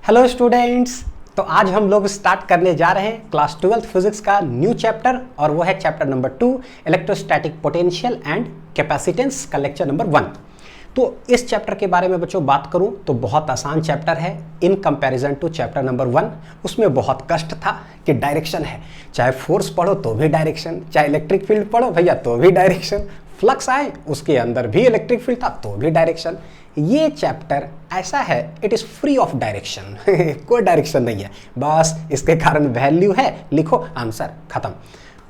Hello students. तो आज हम लोग स्टार्ट करने जा रहे हैं क्लास 12th फिजिक्स का न्यू चैप्टर और वो है chapter number 2 electrostatic potential and capacitance का लेक्चर नंबर 1। तो इस चैप्टर के बारे में बच्चों बात करूं तो बहुत आसान चैप्टर है in comparison to chapter number 1। उसमें बहुत कष्ट था कि डायरेक्शन है, चाहे फोर्स पढ़ो तो भी डायरेक्शन, चाहे इलेक्ट्रिक फील्ड पढ़ो भैया तो भी डायरेक्शन, फ्लक्स आए उसके अंदर भी इलेक्ट्रिक फील्ड था तो भी डायरेक्शन। ये चैप्टर ऐसा है, it is free of direction कोई डायरेक्शन नहीं है, बस इसके कारण वैल्यू है, लिखो आंसर, खत्म।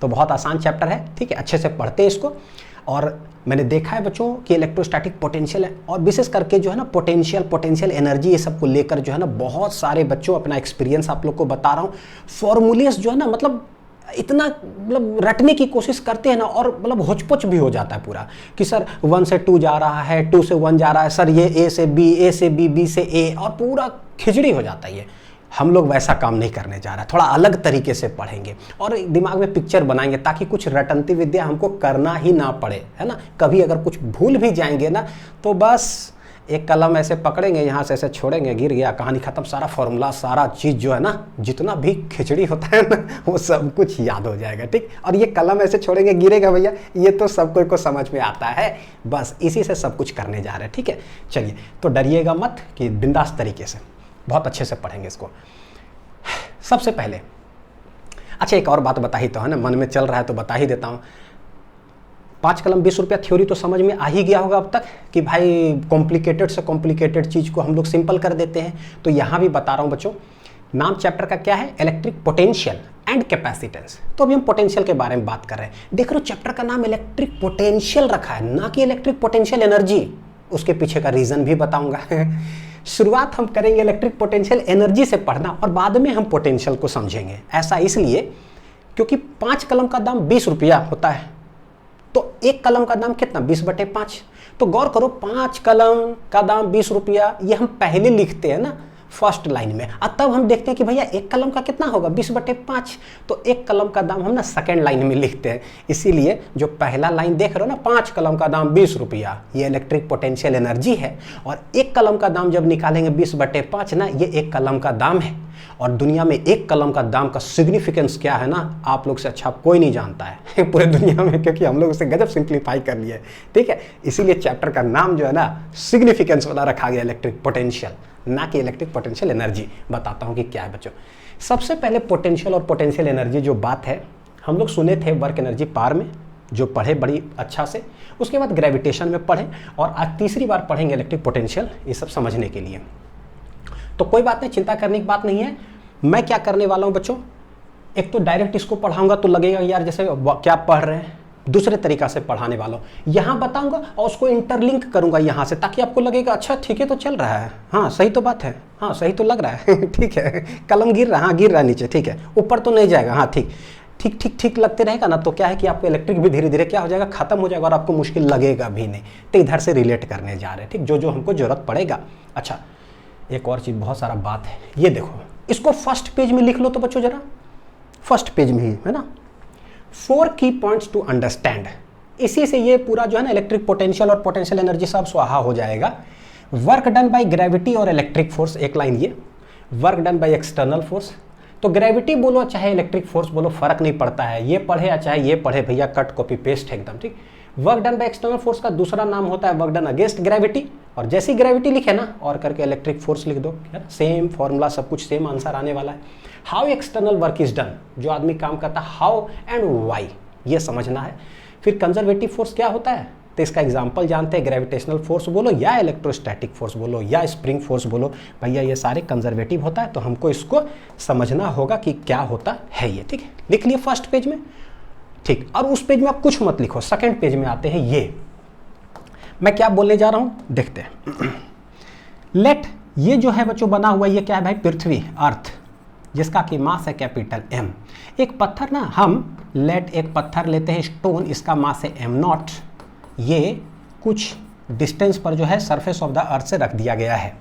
तो बहुत आसान चैप्टर है, ठीक है, अच्छे से पढ़ते हैं इसको। और मैंने देखा है बच्चों कि इलेक्ट्रोस्टैटिक पोटेंशियल है और विशेष करके जो है ना पोटेंशियल एनर्जी ये सब को लेकर जो है ना बहुत सारे बच्चों अपना एक्सपीरियंस आप लोग को बता रहा हूँ। फॉर्मूलेस जो है ना मतलब इतना मतलब रटने की कोशिश करते हैं ना और मतलब होचपोच भी हो जाता है पूरा कि सर 1 से 2 जा रहा है, 2 से 1 जा रहा है, सर ये ए से बी, बी से ए, और पूरा खिचड़ी हो जाता है। ये हम लोग वैसा काम नहीं करने जा रहा है, थोड़ा अलग तरीके से पढ़ेंगे और दिमाग में पिक्चर बनाएंगे ताकि कुछ रटंती विद्या हमको करना ही ना पड़े, है ना। कभी अगर कुछ भूल भी जाएंगे ना तो बस एक कलम ऐसे पकड़ेंगे, यहाँ से ऐसे छोड़ेंगे, गिर गया, कहानी खत्म, सारा फॉर्मूला सारा चीज़ जो है ना जितना भी खिचड़ी होता है ना वो सब कुछ याद हो जाएगा, ठीक। और ये कलम ऐसे छोड़ेंगे गिरेगा भैया, ये तो सब कोई को समझ में आता है, बस इसी से सब कुछ करने जा रहे हैं, ठीक है। चलिए, तो डरिएगा मत कि बिंदास तरीके से बहुत अच्छे से पढ़ेंगे इसको। सबसे पहले अच्छा एक और बात बता ही तो है ना, मन में चल रहा है तो बता ही देता हूँ। 5 कलम 20 रुपया थ्योरी तो समझ में आ ही गया होगा अब तक कि भाई कॉम्प्लिकेटेड से कॉम्प्लिकेटेड चीज़ को हम लोग सिंपल कर देते हैं। तो यहाँ भी बता रहा हूँ बच्चों, नाम चैप्टर का क्या है, इलेक्ट्रिक पोटेंशियल एंड कैपेसिटेंस। तो अभी हम पोटेंशियल के बारे में बात कर रहे हैं। देख रहे हो चैप्टर का नाम इलेक्ट्रिक पोटेंशियल रखा है, ना कि इलेक्ट्रिक पोटेंशियल एनर्जी। उसके पीछे का रीज़न भी बताऊँगा शुरुआत हम करेंगे इलेक्ट्रिक पोटेंशियल एनर्जी से पढ़ना और बाद में हम पोटेंशियल को समझेंगे। ऐसा इसलिए क्योंकि 5 कलम का दाम 20 रुपया होता है, तो एक कलम का दाम कितना, 20/5। तो गौर करो, 5 कलम का दाम 20 रुपया, ये हम पहले लिखते हैं ना फर्स्ट लाइन में, और तब हम देखते हैं कि भैया एक कलम का कितना होगा, 20/5। तो एक कलम का दाम हम ना सेकेंड लाइन में लिखते हैं। इसीलिए जो पहला लाइन देख रहे हो ना, 5 कलम का दाम 20 रुपया, ये इलेक्ट्रिक पोटेंशियल एनर्जी है। और एक कलम का दाम जब निकालेंगे 20/5 ना, ये एक कलम का दाम है। और दुनिया में एक कलम का दाम का सिग्निफिकेंस क्या है ना, आप लोग से अच्छा कोई नहीं जानता है पूरे दुनिया में, क्योंकि हम लोग उसे गजब सिंप्लीफाई कर लिया है, ठीक है। इसीलिए चैप्टर का नाम जो है ना सिग्निफिकेंस वाला रखा गया, इलेक्ट्रिक पोटेंशियल, ना कि इलेक्ट्रिक पोटेंशियल एनर्जी। बताता हूँ कि क्या है बच्चों। सबसे पहले पोटेंशियल और पोटेंशियल एनर्जी जो बात है, हम लोग सुने थे वर्क एनर्जी पावर में, जो पढ़े बड़ी अच्छा से। उसके बाद ग्रेविटेशन में पढ़े और आज तीसरी बार पढ़ेंगे इलेक्ट्रिक पोटेंशियल, ये सब समझने के लिए। तो कोई बात नहीं, चिंता करने की बात नहीं है। मैं क्या करने वाला हूं बच्चों, एक तो डायरेक्ट इसको पढ़ाऊंगा तो लगेगा यार जैसे क्या पढ़ रहे हैं, दूसरे तरीका से पढ़ाने वाला हूं। यहां बताऊंगा और उसको इंटरलिंक करूंगा यहां से, ताकि आपको लगेगा अच्छा ठीक है तो चल रहा है, हाँ सही तो बात है, हाँ सही तो लग रहा है ठीक है, कलम गिर रहा, हाँ गिर रहा है नीचे, ठीक है, ऊपर तो नहीं जाएगा, हाँ ठीक ठीक ठीक ठीक लगते रहेगा ना, तो क्या है कि आपको इलेक्ट्रिक भी धीरे धीरे क्या हो जाएगा, खत्म हो जाएगा और आपको मुश्किल लगेगा भी नहीं। तो इधर से रिलेट करने जा रहे हैं, ठीक, जो जो हमको जरूरत पड़ेगा। अच्छा एक और चीज़, बहुत सारा बात है, ये देखो, इसको फर्स्ट पेज में लिख लो तो बच्चों जरा, फर्स्ट पेज में ही है ना, 4 की पॉइंट्स टू अंडरस्टैंड। इसी से ये पूरा जो है ना इलेक्ट्रिक पोटेंशियल और पोटेंशियल एनर्जी सब स्वाहा हो जाएगा। वर्क डन बाय ग्रेविटी और इलेक्ट्रिक फोर्स, एक लाइन ये, work done by external force. तो ग्रेविटी बोलो चाहे इलेक्ट्रिक फोर्स बोलो, फर्क नहीं पड़ता है, ये पढ़े या चाहे ये पढ़े भैया, कट कॉपी पेस्ट है एकदम, ठीक। Work done by external force का दूसरा नाम होता है वर्क डन अगेंस्ट ग्रेविटी, और जैसी ग्रेविटी लिखे ना और करके इलेक्ट्रिक फोर्स लिख दो, सेम फॉर्मूला, सब कुछ सेम आंसर आने वाला है। How external work is done, जो आदमी काम करता है, हाउ एंड वाई, ये समझना है। फिर कंजर्वेटिव फोर्स क्या होता है, तो इसका एग्जांपल जानते हैं, ग्रेविटेशनल फोर्स बोलो या इलेक्ट्रोस्टैटिक फोर्स बोलो या स्प्रिंग फोर्स बोलो, भैया ये सारे कंजर्वेटिव होता है, तो हमको इसको समझना होगा कि क्या होता है ये, ठीक है। लिख लिए फर्स्ट पेज में, ठीक। और उस पेज में आप कुछ मत लिखो, सेकंड पेज में आते हैं। ये मैं क्या बोलने जा रहा हूं, देखते हैं। लेट, ये जो है बच्चों बना हुआ, ये क्या है भाई, पृथ्वी, अर्थ, जिसका कि मास है कैपिटल M। एक पत्थर ना, हम लेट एक पत्थर लेते हैं, स्टोन, इसका मास है m0, ये कुछ डिस्टेंस पर जो है सरफेस ऑफ द अर्थ से रख दिया गया है।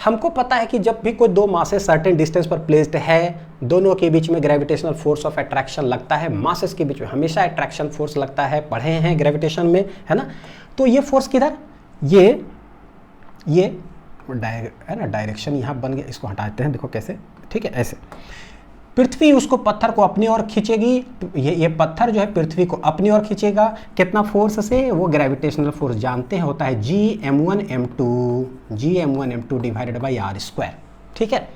हमको पता है कि जब भी कोई दो मासेस सर्टेन डिस्टेंस पर प्लेस्ड है, दोनों के बीच में ग्रेविटेशनल फोर्स ऑफ अट्रैक्शन लगता है। मासेस के बीच में हमेशा अट्रैक्शन फोर्स लगता है, पढ़े हैं ग्रेविटेशन में, है ना। तो ये फोर्स किधर, ये है ना, डायरेक्शन यहाँ बन गया, इसको हटाते हैं, देखो कैसे, ठीक है, ऐसे पृथ्वी उसको पत्थर को अपनी ओर खींचेगी, ये पत्थर जो है पृथ्वी को अपनी ओर खींचेगा, कितना फोर्स से, वो ग्रेविटेशनल फोर्स जानते हैं होता है Gm1m2 divided by r square, ठीक है।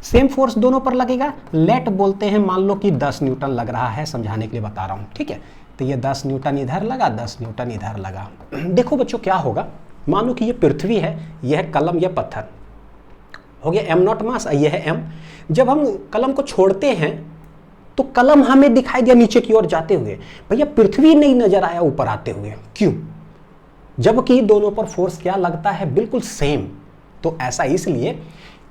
सेम फोर्स दोनों पर लगेगा, लेट बोलते हैं, मान लो कि 10 न्यूटन लग रहा है, समझाने के लिए बता रहा हूँ, ठीक है। तो ये 10 न्यूटन इधर लगा, 10 न्यूटन इधर लगा। देखो बच्चों क्या होगा, मान लो कि ये पृथ्वी है, यह है कलम, यह पत्थर हो गया m0 मास, ये है m। जब हम कलम को छोड़ते हैं तो कलम हमें दिखाई दिया नीचे की ओर जाते हुए, भैया पृथ्वी नहीं नजर आया ऊपर आते हुए, क्यों? जबकि दोनों पर फोर्स क्या लगता है, बिल्कुल सेम। तो ऐसा इसलिए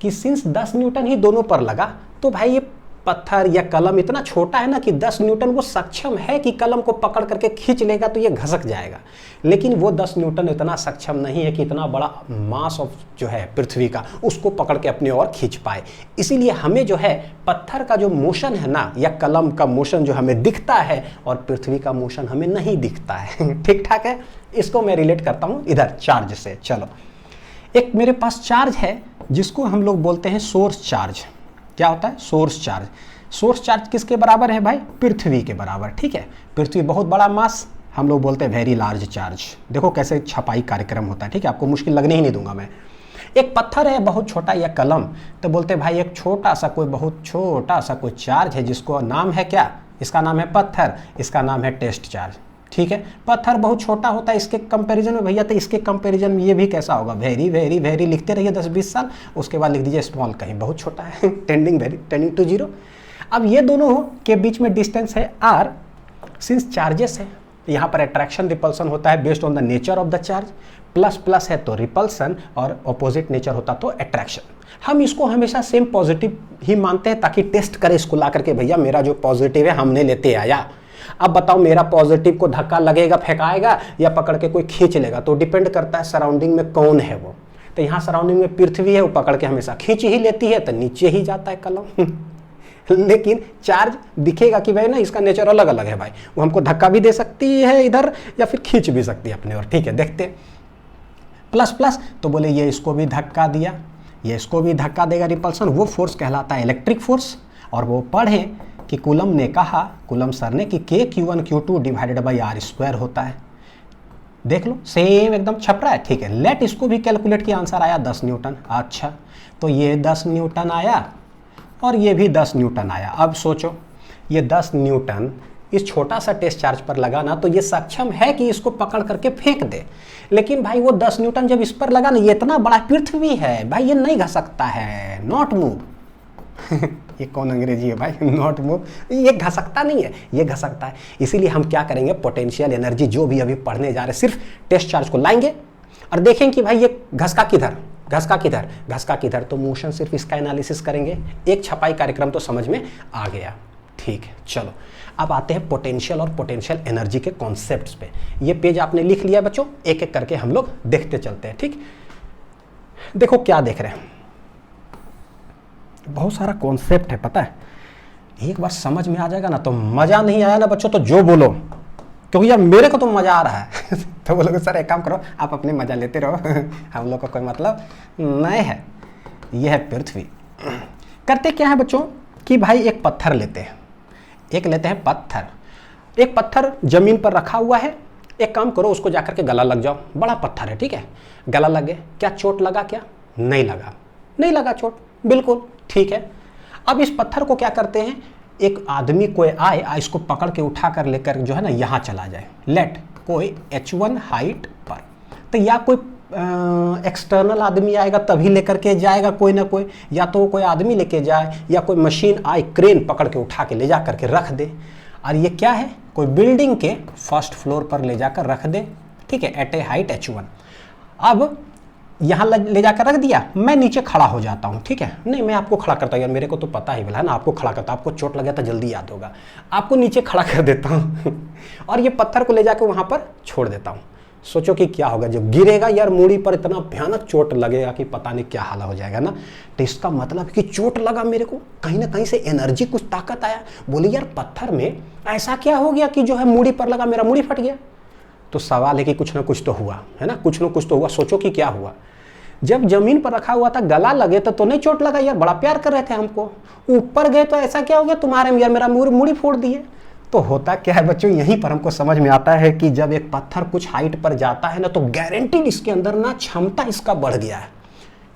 कि सिंस 10 न्यूटन ही दोनों पर लगा, तो भाई ये पत्थर या कलम इतना छोटा है ना कि 10 न्यूटन वो सक्षम है कि कलम को पकड़ करके खींच लेगा तो ये घसक जाएगा, लेकिन वो 10 न्यूटन इतना सक्षम नहीं है कि इतना बड़ा मास ऑफ जो है पृथ्वी का उसको पकड़ के अपने ओर खींच पाए। इसीलिए हमें जो है पत्थर का जो मोशन है ना, या कलम का मोशन जो हमें दिखता है, और पृथ्वी का मोशन हमें नहीं दिखता है। ठीक ठाक है। इसको मैं रिलेट करता हूँ इधर चार्ज से। चलो, एक मेरे पास चार्ज है जिसको हम लोग बोलते हैं सोर्स चार्ज। क्या होता है? Source charge. सोर्स चार्ज किसके बराबर है भाई? पृथ्वी के बराबर। ठीक है, पृथ्वी बहुत बड़ा मास, हम लोग बोलते हैं वेरी लार्ज चार्ज। देखो कैसे छपाई कार्यक्रम होता है। ठीक है, आपको मुश्किल लगने ही नहीं दूंगा मैं। एक पत्थर है बहुत छोटा या कलम, तो बोलते हैं भाई एक छोटा सा कोई बहुत छोटा सा कोई चार्ज है जिसको नाम है क्या? इसका नाम है पत्थर, इसका नाम है टेस्ट चार्ज। ठीक है, पत्थर बहुत छोटा होता है इसके कंपैरिजन में भैया, तो इसके कंपैरिजन में ये भी कैसा होगा? वेरी वेरी वेरी लिखते रहिए 10-20 साल, उसके बाद लिख दीजिए स्मॉल, कहीं बहुत छोटा है। Tending to zero. अब ये दोनों के बीच में डिस्टेंस है r, सिंस चार्जेस है यहाँ पर अट्रैक्शन रिपल्सन होता है based on the nature of the charge. Plus plus है तो रिपल्सन, और अपोजिट नेचर होता तो अट्रैक्शन। हम इसको हमेशा सेम पॉजिटिव ही मानते हैं ताकि टेस्ट करें इसको ला करके, भैया मेरा जो पॉजिटिव है हमने लेते आया। अब बताओ मेरा पॉजिटिव को धक्का लगेगा, फेंकाएगा, या पकड़ के कोई खींच लेगा? तो डिपेंड करता है सराउंडिंग में कौन है वो। तो यहाँ सराउंडिंग में पृथ्वी है, वो पकड़ के हमेशा खींच ही लेती है, तो नीचे ही जाता है कलम। लेकिन चार्ज दिखेगा कि भाई ना इसका नेचर अलग अलग है भाई, वो हमको धक्का भी दे सकती है इधर, या फिर खींच भी सकती है अपने ओर। ठीक है, देखते हैं। प्लस प्लस तो बोले ये इसको भी धक्का दिया, ये इसको भी धक्का देगा, रिपल्सन। वो फोर्स कहलाता है इलेक्ट्रिक फोर्स। और वो पढ़े कि कूलम ने कहा, कूलम सर ने, कि K(Q1Q2) divided by r square होता है। देख लो सेम एकदम छप रहा है। ठीक है, लेट इसको भी कैलकुलेट किया, आंसर आया 10 न्यूटन। अच्छा, तो ये 10 न्यूटन आया और ये भी 10 न्यूटन आया। अब सोचो ये 10 न्यूटन इस छोटा सा टेस्ट चार्ज पर लगा ना, तो ये सक्षम है कि इसको पकड़ करके फेंक दे। लेकिन भाई वो 10 न्यूटन जब इस पर लगा ना, ये इतना बड़ा पृथ्वी है भाई, ये नहीं घसकता है, नॉट मूव। ये कौन अंग्रेजी है भाई? नॉट मूव, ये घसकता नहीं है, ये घसकता है। इसीलिए हम क्या करेंगे, पोटेंशियल एनर्जी जो भी अभी पढ़ने जा रहे हैं, सिर्फ टेस्ट चार्ज को लाएंगे और देखेंगे कि भाई ये घसका किधर, घसका किधर, घसका किधर। तो मोशन सिर्फ इसका एनालिसिस करेंगे। एक छपाई कार्यक्रम तो समझ में आ गया। ठीक है, चलो अब आते हैं पोटेंशियल और पोटेंशियल एनर्जी के कॉन्सेप्ट्स पे। ये पेज आपने लिख लिया बच्चों, एक एक करके हम लोग देखते चलते हैं। ठीक, देखो क्या देख रहे हैं, बहुत सारा कॉन्सेप्ट है, पता है। एक बार समझ में आ जाएगा ना तो मजा नहीं आया ना बच्चों तो जो बोलो, क्योंकि यार मेरे को तो मजा आ रहा है। तो बोलोगे सर एक काम करो, आप अपने मजा लेते रहो, हम लोग का कोई मतलब नहीं है। यह है पृथ्वी। करते क्या है बच्चों कि भाई एक पत्थर लेते हैं, एक लेते हैं पत्थर, एक पत्थर जमीन पर रखा हुआ है। एक काम करो, उसको जाकर के गला लग जाओ, बड़ा पत्थर है, ठीक है, गला लगे, क्या चोट लगा? क्या नहीं लगा? नहीं लगा चोट, बिल्कुल ठीक है। अब इस पत्थर को क्या करते हैं, एक आदमी कोई आए, इसको पकड़ के उठा कर लेकर जो है ना यहाँ चला जाए, लेट कोई h1 हाइट पर, तो या कोई एक्सटर्नल आदमी आएगा तभी लेकर के जाएगा कोई ना कोई, या तो कोई आदमी लेके जाए, या कोई मशीन आए क्रेन पकड़ के उठा के ले जा करके रख दे। और ये क्या है, कोई बिल्डिंग के फर्स्ट फ्लोर पर ले जाकर रख दे, ठीक है, एट ए हाइट h1। अब यहाँ ले जाकर रख दिया, मैं नीचे खड़ा हो जाता हूँ, ठीक है, नहीं मैं आपको खड़ा करता हूँ, यार मेरे को तो पता ही है ना, आपको खड़ा करता, आपको चोट लगे तो जल्दी याद होगा, आपको नीचे खड़ा कर देता हूँ। और ये पत्थर को ले जाकर वहाँ पर छोड़ देता हूँ। सोचो कि क्या होगा, जब गिरेगा यार मूड़ी पर इतना भयानक चोट लगेगा कि पता नहीं क्या हाल हो जाएगा ना। तो इसका मतलब कि चोट लगा मेरे को, कहीं ना कहीं से एनर्जी, कुछ ताकत आया। बोले यार पत्थर में ऐसा क्या हो गया कि जो है मूड़ी पर लगा, मेरा मूड़ी फट गया। तो सवाल है कि कुछ ना कुछ तो हुआ है ना, कुछ ना कुछ तो हुआ। सोचो कि क्या हुआ। जब जमीन पर रखा हुआ था गला लगे तो नहीं चोट लगा यार, बड़ा प्यार कर रहे थे हमको। ऊपर गए तो ऐसा क्या हो गया तुम्हारे यार, मेरा मुड़ी फोड़ दिए। तो होता क्या है बच्चों, यहीं पर हमको समझ में आता है कि जब एक पत्थर कुछ हाइट पर जाता है ना तो गारंटीड इसके अंदर ना क्षमता इसका बढ़ गया है।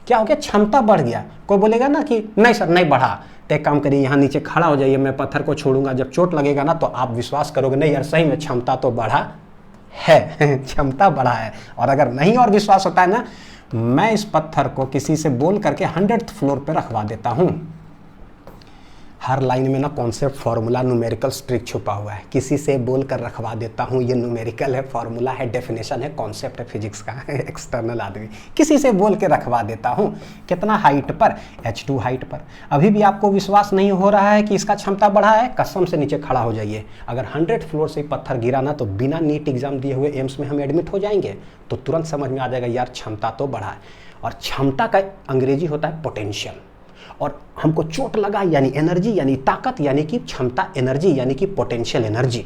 क्या हो गया, क्षमता बढ़ गया। कोई बोलेगा ना कि नहीं सर नहीं बढ़ा, तो एक काम करिए यहाँ नीचे खड़ा हो जाइए, मैं पत्थर को छोड़ूंगा, जब चोट लगेगा ना तो आप विश्वास करोगे नहीं यार सही में क्षमता तो बढ़ा है क्षमता बढ़ा है। और अगर नहीं और विश्वास होता है ना, मैं इस पत्थर को किसी से बोल करके 100th फ्लोर पे रखवा देता हूं। हर लाइन में ना कॉन्सेप्ट फॉर्मूला न्यूमेरिकल ट्रिक छुपा हुआ है, किसी से बोल कर रखवा देता हूं। ये न्यूमेरिकल है, फॉर्मूला है, डेफिनेशन है, कॉन्सेप्ट है फिजिक्स का एक्सटर्नल आदमी किसी से बोल के रखवा देता हूं। कितना हाइट पर, H2 हाइट पर। अभी भी आपको विश्वास नहीं हो रहा है कि इसका क्षमता बढ़ा है, कसम से नीचे खड़ा हो जाइए। अगर 100th फ्लोर से पत्थर गिरा ना तो बिना नीट एग्जाम दिए हुए एम्स में हम एडमिट हो जाएंगे, तो तुरंत समझ में आ जाएगा यार क्षमता तो बढ़ा है। और क्षमता का अंग्रेजी होता है पोटेंशियल। और हमको चोट लगा यानी एनर्जी यानी ताकत यानी कि क्षमता, एनर्जी यानी कि पोटेंशियल एनर्जी।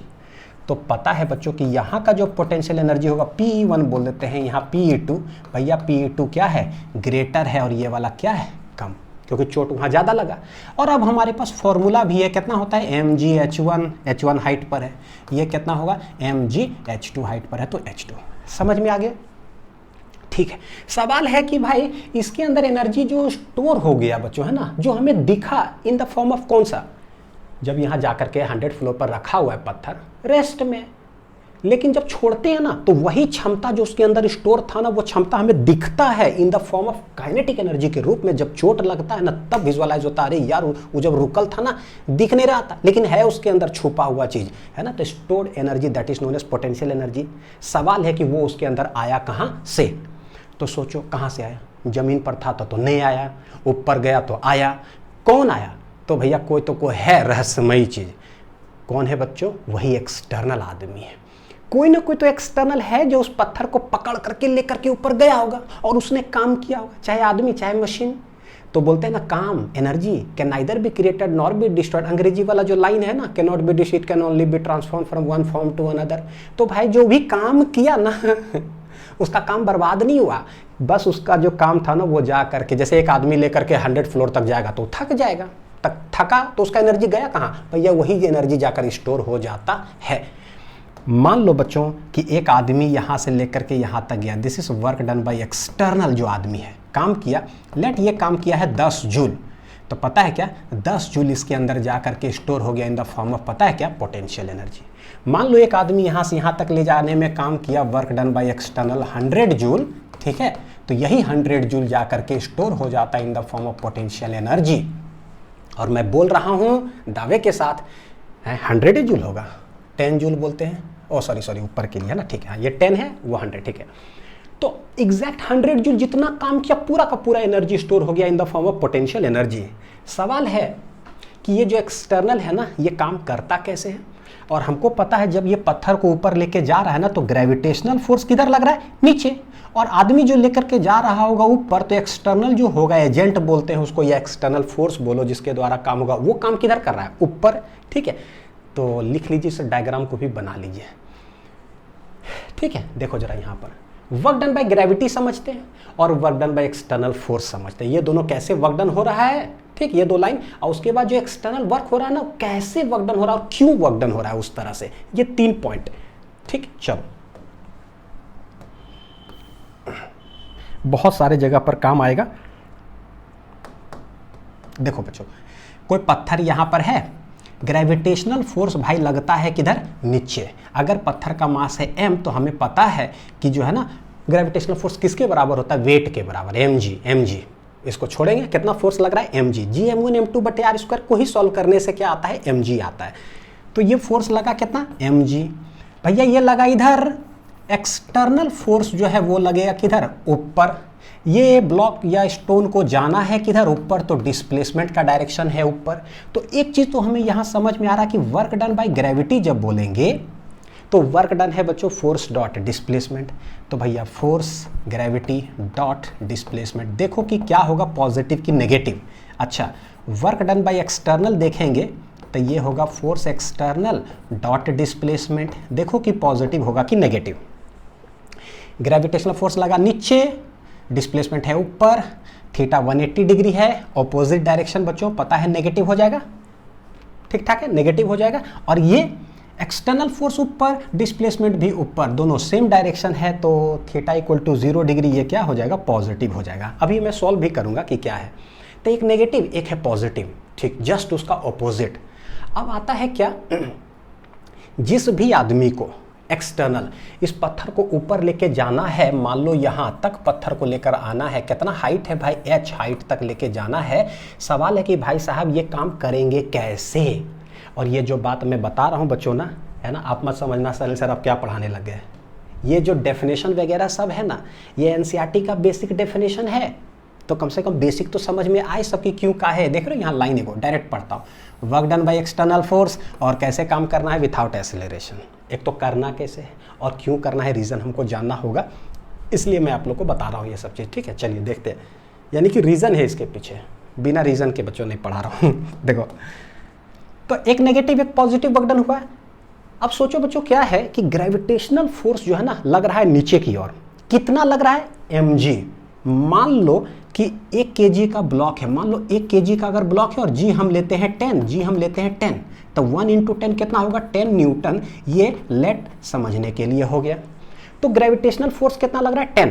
तो पता है बच्चों कि यहाँ का जो पोटेंशियल एनर्जी होगा Pe1 बोल देते हैं, यहाँ Pe2। भैया Pe2 क्या है, ग्रेटर है, और ये वाला क्या है, कम, क्योंकि चोट वहाँ ज़्यादा लगा। और अब हमारे पास फॉर्मूला भी है, कितना होता है mgh1, H1 हाइट पर है, ये कितना होगा mgh2 हाइट पर है, तो H2। समझ में आ गया, ठीक है। सवाल है कि भाई इसके अंदर एनर्जी जो स्टोर हो गया बच्चों है ना, जो हमें दिखा इन द फॉर्म ऑफ कौन सा, जब यहाँ जाकर के 100 फ्लोर पर रखा हुआ है पत्थर रेस्ट में, लेकिन जब छोड़ते हैं ना तो वही क्षमता जो उसके अंदर स्टोर था ना, वो क्षमता हमें दिखता है in the form of kinetic energy के रूप में। जब चोट लगता है ना तब विजुअलाइज होता है, अरे यार वो जब रुकल था ना दिख नहीं रहा था, लेकिन है उसके अंदर छुपा हुआ चीज है ना, तो stored energy that is known as potential energy. सवाल है कि वो उसके अंदर आया कहाँ से, तो सोचो कहाँ से आया, जमीन पर था तो नहीं आया, ऊपर गया तो आया, कौन आया, तो भैया कोई है रहस्यमयी चीज। कौन है बच्चों, वही एक्सटर्नल आदमी है। कोई ना कोई तो एक्सटर्नल है जो उस पत्थर को पकड़ करके लेकर के ऊपर गया होगा और उसने काम किया होगा, चाहे आदमी चाहे मशीन। तो बोलते हैं ना काम, energy can neither be created nor be destroyed. अंग्रेजी वाला जो लाइन है ना, can not be destroyed, can only be transform from one form to another. तो भाई जो भी काम किया ना उसका काम बर्बाद नहीं हुआ, बस उसका जो काम था ना वो जा करके, जैसे एक आदमी लेकर के 100 फ्लोर तक जाएगा तो थक जाएगा, थका तो उसका एनर्जी गया कहाँ, भैया वही एनर्जी जाकर स्टोर हो जाता है। मान लो बच्चों कि एक आदमी यहाँ से लेकर के यहाँ तक गया, this is work done by external, जो आदमी है काम किया, लेट ये काम किया है 10 जूल, तो पता है क्या 10 जूल इसके अंदर जा करके स्टोर हो गया इन द फॉर्म ऑफ, पता है क्या, पोटेंशियल एनर्जी। मान लो एक आदमी यहाँ से यहाँ तक ले जाने में काम किया, work done by external 100 joule, ठीक है, तो यही 100 जूल जा करके स्टोर हो जाता है in the form of potential energy. और मैं बोल रहा हूँ दावे के साथ 100 जूल होगा, 10 जूल बोलते हैं, ओ सॉरी ऊपर के लिए है ना, ठीक है, ये 10 है वो 100, ठीक है। तो एग्जैक्ट 100 जूल जितना काम किया पूरा का पूरा एनर्जी स्टोर हो गया in the form of potential energy. सवाल है कि ये जो एक्सटर्नल है ना ये काम करता कैसे है, और हमको पता है जब ये पत्थर को ऊपर लेके जा रहा है ना तो ग्रेविटेशनल फोर्स किधर लग रहा है, नीचे, और आदमी जो लेकर के जा रहा होगा ऊपर, तो एक्सटर्नल जो होगा, एजेंट बोलते हैं उसको या एक्सटर्नल फोर्स बोलो, जिसके द्वारा काम होगा, वो काम किधर कर रहा है, ऊपर, ठीक है। तो लिख लीजिए, इस डायग्राम को भी बना लीजिए, ठीक है। देखो जरा यहाँ पर वर्क डन बाय ग्रेविटी समझते हैं और work done by external force समझते हैं, ये दोनों कैसे वर्क डन हो रहा है, ठीक, ये दो लाइन, और उसके बाद जो एक्सटर्नल वर्क हो रहा है ना कैसे वर्क डन हो रहा है और क्यों वर्क डन हो रहा है उस तरह से, ये 3 पॉइंट, ठीक। चलो बहुत सारे जगह पर काम आएगा। देखो बच्चों, कोई पत्थर यहां पर है, ग्रेविटेशनल फोर्स भाई लगता है किधर, नीचे। अगर पत्थर का मास है m तो हमें पता है कि जो है ना ग्रेविटेशनल फोर्स किसके बराबर होता है, वेट के बराबर, mg। इसको छोड़ेंगे, कितना फोर्स लग रहा है, mg, gm1 m2 बटे r स्क्वायर को ही सॉल्व करने से क्या आता है, mg आता है। तो ये फोर्स लगा कितना, mg। भैया ये लगा इधर, एक्सटर्नल फोर्स जो है वो लगेगा किधर, ऊपर। ये ब्लॉक या स्टोन को जाना है किधर, ऊपर, तो डिस्प्लेसमेंट का डायरेक्शन है ऊपर। तो एक चीज तो हमें यहां समझ में आ रहा है कि वर्क डन बाय ग्रेविटी जब बोलेंगे तो वर्क डन है बच्चों फोर्स डॉट डिस्प्लेसमेंट, तो भैया फोर्स ग्रेविटी डॉट डिस्प्लेसमेंट। देखो कि क्या होगा, पॉजिटिव की नेगेटिव। अच्छा, वर्क डन बाय एक्सटर्नल देखेंगे तो ये होगा फोर्स एक्सटर्नल डॉट डिस्प्लेसमेंट, देखो कि पॉजिटिव होगा कि नेगेटिव। ग्रेविटेशनल फोर्स लगा नीचे, डिस्प्लेसमेंट है ऊपर, थीटा 180 डिग्री है, ऑपोजिट डायरेक्शन बच्चों पता है नेगेटिव हो जाएगा, ठीक ठाक है, नेगेटिव हो जाएगा। और ये एक्सटर्नल फोर्स ऊपर, डिस्प्लेसमेंट भी ऊपर, दोनों सेम डायरेक्शन है, तो थीटा इक्वल टू 0 डिग्री, ये क्या हो जाएगा, पॉजिटिव हो जाएगा। अभी मैं सॉल्व भी करूंगा कि क्या है। तो एक नेगेटिव एक है पॉजिटिव, ठीक, जस्ट उसका ऑपोजिट। अब आता है क्या, जिस भी आदमी को एक्सटर्नल इस पत्थर को ऊपर लेके जाना है, मान लो यहाँ तक पत्थर को लेकर आना है, कितना हाइट है भाई, h हाइट तक लेके जाना है। सवाल है कि भाई साहब ये काम करेंगे कैसे। और ये जो बात मैं बता रहा हूँ बच्चों ना, है ना, आप मत समझना सर आप क्या पढ़ाने लग गए। ये जो डेफिनेशन वगैरह सब है ना, ये एनसीईआरटी का बेसिक डेफिनेशन है, तो कम से कम बेसिक तो समझ में आए सबकी क्यों का है। देख रहे हो यहाँ लाइन है, वो डायरेक्ट पढ़ता हूँ, work done by external force, और कैसे काम करना है विथआउट एक्सेलरेशन। एक तो करना कैसे है और क्यों करना है, रीज़न हमको जानना होगा, इसलिए मैं आप लोग को बता रहा हूँ ये सब चीज़, ठीक है। चलिए देखते हैं, यानी कि रीज़न है इसके पीछे, बिना रीज़न के बच्चों नहीं पढ़ा रहा हूँ। देखो, तो एक नेगेटिव एक पॉजिटिव वर्क डन हुआ है। अब सोचो बच्चों क्या है कि ग्रेविटेशनल फोर्स जो है ना लग रहा है नीचे की ओर, कितना लग रहा है, mg। मान लो कि 1 kg का ब्लॉक है, मान लो 1 kg का अगर ब्लॉक है और g हम लेते हैं 10, g हम लेते हैं 10, तो 1 × 10 कितना होगा, 10 न्यूटन। ये लेट समझने के लिए हो गया। तो ग्रेविटेशनल फोर्स कितना लग रहा है, 10।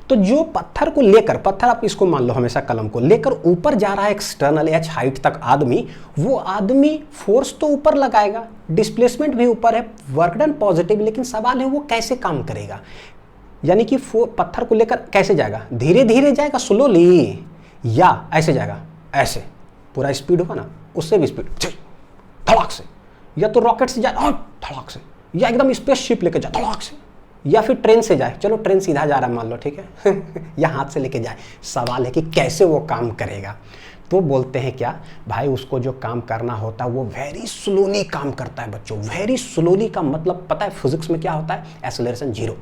तो जो पत्थर को लेकर, पत्थर आप इसको मान लो हमेशा कलम को लेकर ऊपर जा रहा है एक्सटर्नल h हाइट तक आदमी, वो आदमी फोर्स तो ऊपर लगाएगा, डिस्प्लेसमेंट भी ऊपर है, वर्क डन पॉजिटिव, लेकिन सवाल है वो कैसे काम करेगा। यानी कि पत्थर को लेकर कैसे जाएगा, धीरे धीरे जाएगा स्लोली, या ऐसे जाएगा, ऐसे पूरा स्पीड होगा ना, उससे भी स्पीड धड़ाक से, या तो रॉकेट से जाए धड़ाक से, या एकदम स्पेसशिप लेके जाए धड़ाक से, या फिर ट्रेन से जाए। चलो ट्रेन सीधा जा रहा है मान लो, ठीक है, या हाथ से लेके जाए। सवाल है कि कैसे वो काम करेगा। तो बोलते हैं क्या भाई, उसको जो काम करना होता है वो वेरी स्लोली काम करता है बच्चों। वेरी स्लोली का मतलब पता है फिजिक्स में क्या होता है, एक्सेलरेशन 0,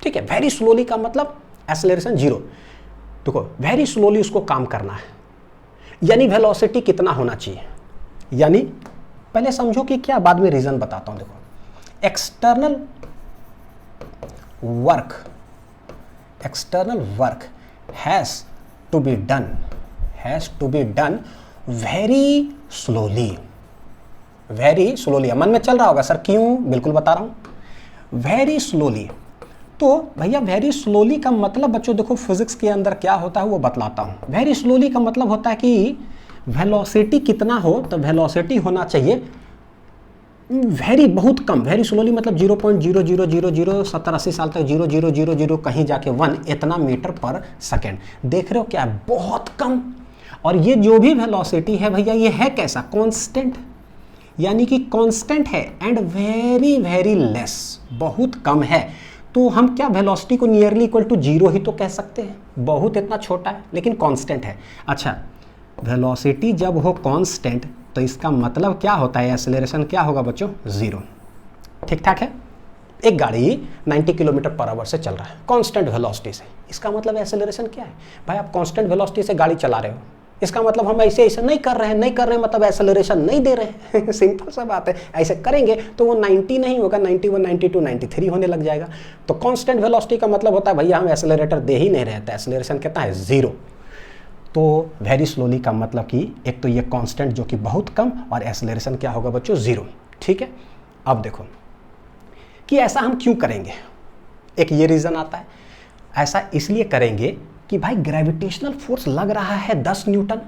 ठीक है। वेरी स्लोली का मतलब एक्सेलरेशन 0। देखो वेरी स्लोली उसको काम करना है, यानी वेलोसिटी कितना होना चाहिए, यानी पहले समझो कि क्या, बाद में रीजन बताता हूं। देखो external work has to be done very slowly. मन में चल रहा होगा सर क्यों, बिल्कुल बता रहा हूं, वेरी स्लोली। तो भैया वेरी स्लोली का मतलब बच्चों देखो फिजिक्स के अंदर क्या होता है वो बतलाता हूं। वेरी स्लोली का मतलब होता है कि वेलोसिटी कितना हो, तो वेलोसिटी होना चाहिए वेरी बहुत कम। वेरी स्लोली मतलब 0.0000 70-80 साल तक 0000 कहीं जाके 1 इतना मीटर पर सेकेंड। देख रहे हो क्या, बहुत कम। और ये जो भी वेलोसिटी है भैया ये है कैसा, कांस्टेंट, यानी कि कांस्टेंट है एंड वेरी वेरी लेस, बहुत कम है। तो हम क्या वेलोसिटी को नियरली इक्वल टू 0 ही तो कह सकते हैं, बहुत इतना छोटा है लेकिन कांस्टेंट है। अच्छा वेलोसिटी जब हो कांस्टेंट तो इसका मतलब क्या होता है, एक्सेलरेशन क्या होगा बच्चों, 0, ठीक ठाक है। एक गाड़ी 90 km/h से चल रहा है कांस्टेंट वेलोसिटी से, इसका मतलब एक्सेलरेशन क्या है भाई, आप कांस्टेंट वेलोसिटी से गाड़ी चला रहे हो, इसका मतलब हम ऐसे नहीं कर रहे हैं मतलब एक्सेलरेशन नहीं दे रहे हैं। सिंपल सा बात है, ऐसे करेंगे तो वो 90 नहीं होगा, 91, 92, 93 होने लग जाएगा। तो कांस्टेंट वेलोसिटी का मतलब होता है भैया हम एक्सेलरेटर दे ही नहीं रहे थे, एक्सेलरेशन कितना है, 0। तो वेरी स्लोली का मतलब कि एक तो ये कांस्टेंट जो कि बहुत कम, और एक्सेलरेशन क्या होगा बच्चों, 0, ठीक है। अब देखो कि ऐसा हम क्यों करेंगे, एक ये रीज़न आता है, ऐसा इसलिए करेंगे कि भाई ग्रेविटेशनल फोर्स लग रहा है 10 न्यूटन,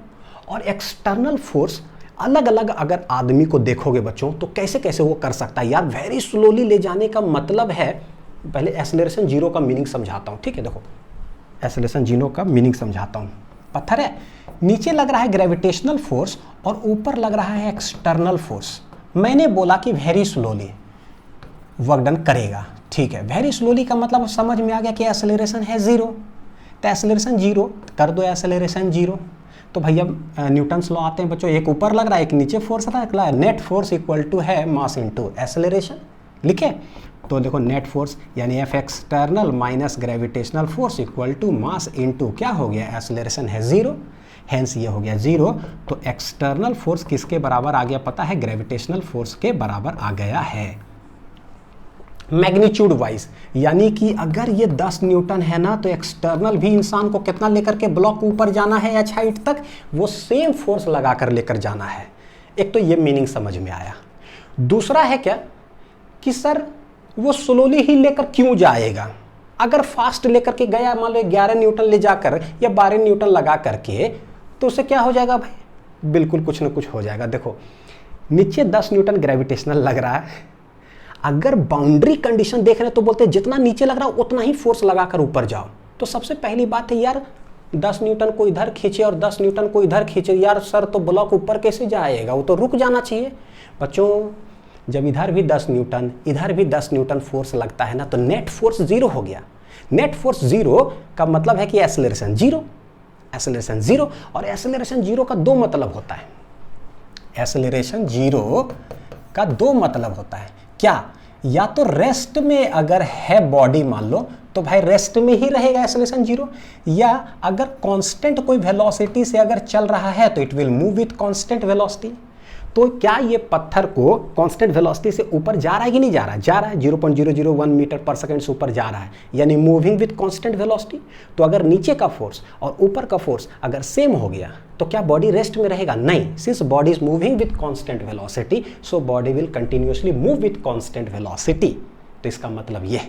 और एक्सटर्नल फोर्स अलग अलग अगर आदमी को देखोगे बच्चों तो कैसे कैसे वो कर सकता है। यार वेरी स्लोली ले जाने का मतलब है, पहले एक्सेलरेशन 0 का मीनिंग समझाता हूँ, ठीक है। देखो एक्सेलरेशन 0 का मीनिंग समझाता हूँ। पत्थर है, नीचे लग रहा है ग्रेविटेशनल फोर्स और ऊपर लग रहा है एक्सटर्नल फोर्स। मैंने बोला कि वेरी स्लोली वर्क डन करेगा, ठीक है। वेरी स्लोली का मतलब समझ में आ गया कि एक्सेलरेशन है 0, तो एक्सेलरेशन 0 कर दो, एक्सेलरेशन 0। तो भैया न्यूटन्स लॉ आते हैं बच्चों, एक ऊपर लग रहा है एक नीचे फोर्स रहा है, नेट फोर्स इक्वल टू है मास इनटू एक्सेलरेशन, लिखे। तो देखो नेट फोर्स यानी F external minus gravitational force equal to mass into क्या हो गया, एक्सेलरेशन है 0, हेंस ये हो गया 0। तो एक्सटर्नल फोर्स किसके बराबर आ गया पता है, ग्रेविटेशनल फोर्स के बराबर आ गया है। मैग्नीट्यूड वाइज, यानी कि अगर ये 10 न्यूटन है ना तो एक्सटर्नल भी इंसान को कितना लेकर के ब्लॉक ऊपर जाना है एच हाइट तक, वो सेम फोर्स लगाकर लेकर जाना है। एक तो ये मीनिंग समझ में आया। दूसरा है क्या कि सर वो स्लोली ही लेकर क्यों जाएगा, अगर फास्ट लेकर के गया मान लो 11 न्यूटन ले जाकर या 12 न्यूटन लगा करके, तो उससे क्या हो जाएगा भाई, बिल्कुल कुछ ना कुछ हो जाएगा। देखो नीचे 10 न्यूटन ग्रेविटेशनल लग रहा है, अगर बाउंड्री कंडीशन देख रहे हैं तो बोलते हैं जितना नीचे लग रहा है उतना ही फोर्स लगाकर ऊपर जाओ। तो सबसे पहली बात है यार 10 न्यूटन को इधर खींचे और 10 न्यूटन को इधर खींचे, यार सर तो ब्लॉक ऊपर कैसे जाएगा, वो तो रुक जाना चाहिए। बच्चों जब इधर भी 10 न्यूटन इधर भी 10 न्यूटन फोर्स लगता है ना तो नेट फोर्स जीरो हो गया। नेट फोर्स जीरो का मतलब है कि एक्सेलरेशन जीरो, एक्सेलरेशन जीरो। और एक्सेलरेशन जीरो का दो मतलब होता है, एक्सेलरेशन जीरो का दो मतलब होता है। क्या, या तो रेस्ट में अगर है बॉडी मान लो तो भाई रेस्ट में ही रहेगा एक्सेलरेशन जीरो, या अगर कांस्टेंट कोई वेलोसिटी से अगर चल रहा है तो it will move with constant velocity. तो क्या ये पत्थर को कांस्टेंट वेलोसिटी से ऊपर जा रहा है कि नहीं जा रहा है, जा रहा है 0.001 मीटर पर सेकंड से ऊपर जा रहा है, यानी मूविंग विथ कांस्टेंट वेलोसिटी। तो अगर नीचे का फोर्स और ऊपर का फोर्स अगर सेम हो गया तो क्या बॉडी रेस्ट में रहेगा, नहीं, since body is moving with constant velocity so body will continuously move with constant velocity. तो इसका मतलब ये,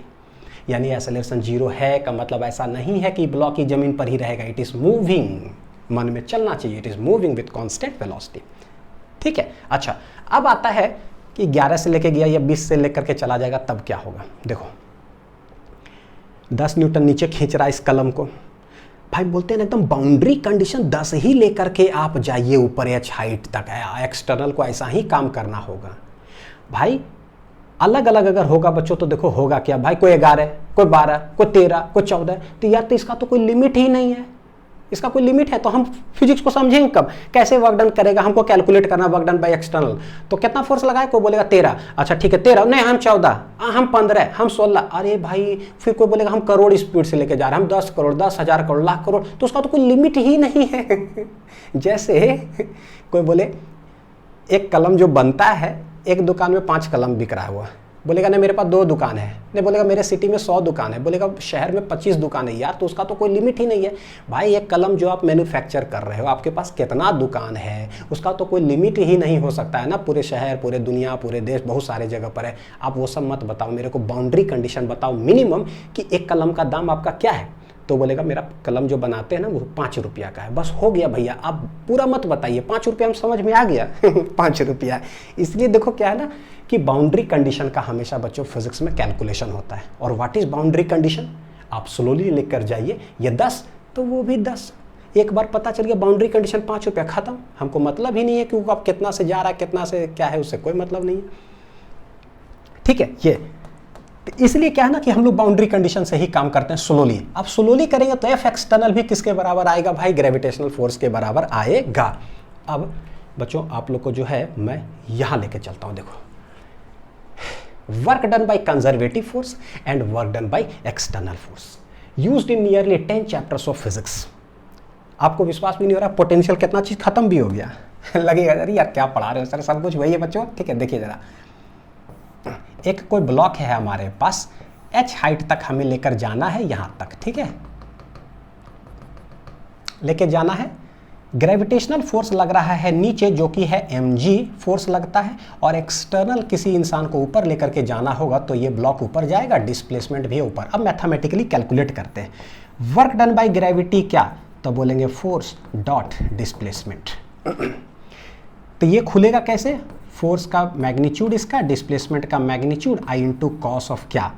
यानी एक्सेलरेशन जीरो है का मतलब ऐसा नहीं है कि ब्लॉक ही जमीन पर ही रहेगा, इट इज मूविंग, मन में चलना चाहिए, it is moving with constant velocity. ठीक है। अच्छा अब आता है कि 11 से लेके गया या 20 से लेकर के चला जाएगा तब क्या होगा। देखो 10 न्यूटन नीचे खींच रहा है इस कलम को, भाई बोलते हैं एकदम बाउंड्री कंडीशन 10 ही लेकर के आप जाइए ऊपर एच हाइट तक है, एक्सटर्नल को ऐसा ही काम करना होगा। भाई अलग अलग अगर होगा बच्चों तो देखो होगा क्या, भाई कोई 11 कोई 12 कोई 13 कोई 14, तो यार तो इसका तो कोई लिमिट ही नहीं है, इसका कोई लिमिट है तो हम फिजिक्स को समझेंगे कब, कैसे वर्क डन करेगा, हमको कैलकुलेट करना वर्क डन बाय एक्सटर्नल। तो कितना फोर्स लगाए, कोई बोलेगा 13, अच्छा ठीक है 13, नहीं हम 14, हम 15, हम 16, अरे भाई फिर कोई बोलेगा हम करोड़ स्पीड से लेके जा रहे हैं, हम 10 करोड़ 10,000 करोड़ लाख करोड़, तो उसका तो कोई लिमिट ही नहीं है। जैसे कोई बोले एक कलम जो बनता है, एक दुकान में 5 कलम बिक रहा है, वो बोलेगा नहीं मेरे पास 2 दुकान है, नहीं बोलेगा मेरे सिटी में 100 दुकान है, बोलेगा शहर में 25 दुकान है, यार तो उसका तो कोई लिमिट ही नहीं है। भाई एक कलम जो आप मैन्युफैक्चर कर रहे हो, आपके पास कितना दुकान है उसका तो कोई लिमिट ही नहीं हो सकता है ना, पूरे शहर पूरे दुनिया पूरे देश बहुत सारे जगह पर है। आप वो सब मत बताओ, मेरे को बाउंड्री कंडीशन बताओ मिनिमम कि एक कलम का दाम आपका क्या है, तो बोलेगा मेरा कलम जो बनाते हैं ना वो 5 रुपया का है, बस हो गया भैया, आप पूरा मत बताइए, 5 रुपया हम समझ में आ गया 5 रुपया। इसलिए देखो क्या है ना कि बाउंड्री कंडीशन का हमेशा बच्चों फिजिक्स में कैलकुलेशन होता है। और व्हाट इज बाउंड्री कंडीशन, आप स्लोली लेकर जाइए, ये 10 तो वो भी 10, एक बार पता चल गया बाउंड्री कंडीशन 5 रुपया खत्म, हमको मतलब ही नहीं है कि आप कितना से जा रहा है कितना से क्या है, उससे कोई मतलब नहीं है। ठीक है, ये इसलिए क्या है ना कि हम लोग बाउंड्री कंडीशन से ही काम करते हैं स्लोली। अब स्लोली करेंगे तो एफ एक्सटर्नल भी किसके बराबर आएगा भाई, ग्रेविटेशनल फोर्स के बराबर आएगा। अब बच्चों आप लोग को जो है मैं यहां लेके चलता हूं, देखो work done by conservative force and work done by external force used in nearly 10 chapters of physics. आपको विश्वास भी नहीं हो रहा, पोटेंशियल कितना चीज खत्म भी हो गया लगेगा अरे यार क्या पढ़ा रहे हो सर, सब कुछ वही है बच्चों। ठीक है, देखिए जरा, एक कोई ब्लॉक है हमारे पास, h हाइट तक हमें लेकर जाना है यहां तक, ठीक है, लेके जाना है। ग्रेविटेशनल फोर्स लग रहा है नीचे जो कि है mg फोर्स लगता है, और एक्सटर्नल किसी इंसान को ऊपर लेकर के जाना होगा तो ये ब्लॉक ऊपर जाएगा, डिस्प्लेसमेंट भी ऊपर। अब मैथमेटिकली कैलकुलेट करते हैं, वर्क डन बाय ग्रेविटी क्या, तो बोलेंगे फोर्स डॉट डिस्प्लेसमेंट। तो ये खुलेगा कैसे, फोर्स का मैग्नीट्यूड इसका, डिस्प्लेसमेंट का magnitude I into cos of क्या,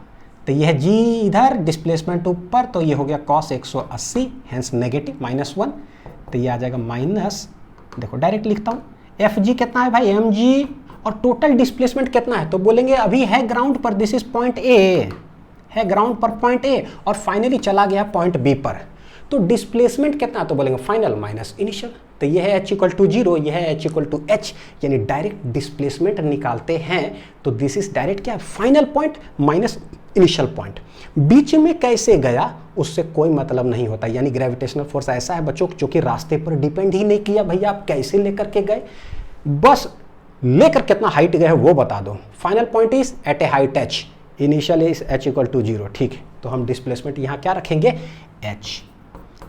तो ये है जी इधर, डिस्प्लेसमेंट ऊपर, तो ये हो गया कॉस 180, हेंस नेगेटिव -1, तो ये आ जाएगा माइनस, देखो डायरेक्ट लिखता हूँ, एफ जी कितना है भाई mg, और टोटल डिस्प्लेसमेंट कितना है, तो बोलेंगे अभी है ग्राउंड पर, दिस इज पॉइंट ए, है ग्राउंड पर पॉइंट ए, और फाइनली चला गया पॉइंट बी पर, तो डिस्प्लेसमेंट कितना, तो बोलेंगे फाइनल माइनस इनिशियल, तो ये है h इक्वल टू 0, ये है h इक्वल टू h, यानी डायरेक्ट डिस्प्लेसमेंट निकालते हैं तो दिस इज डायरेक्ट क्या, final point minus initial point. बीच में कैसे गया उससे कोई मतलब नहीं होता, यानी ग्रेविटेशनल फोर्स ऐसा है बच्चों जो कि रास्ते पर डिपेंड ही नहीं किया, भैया आप कैसे लेकर के गए, बस लेकर कितना हाइट गए वो बता दो। Final point is at a height h initial is h equal to 0, ठीक है। तो हम डिस्प्लेसमेंट यहाँ क्या रखेंगे, h,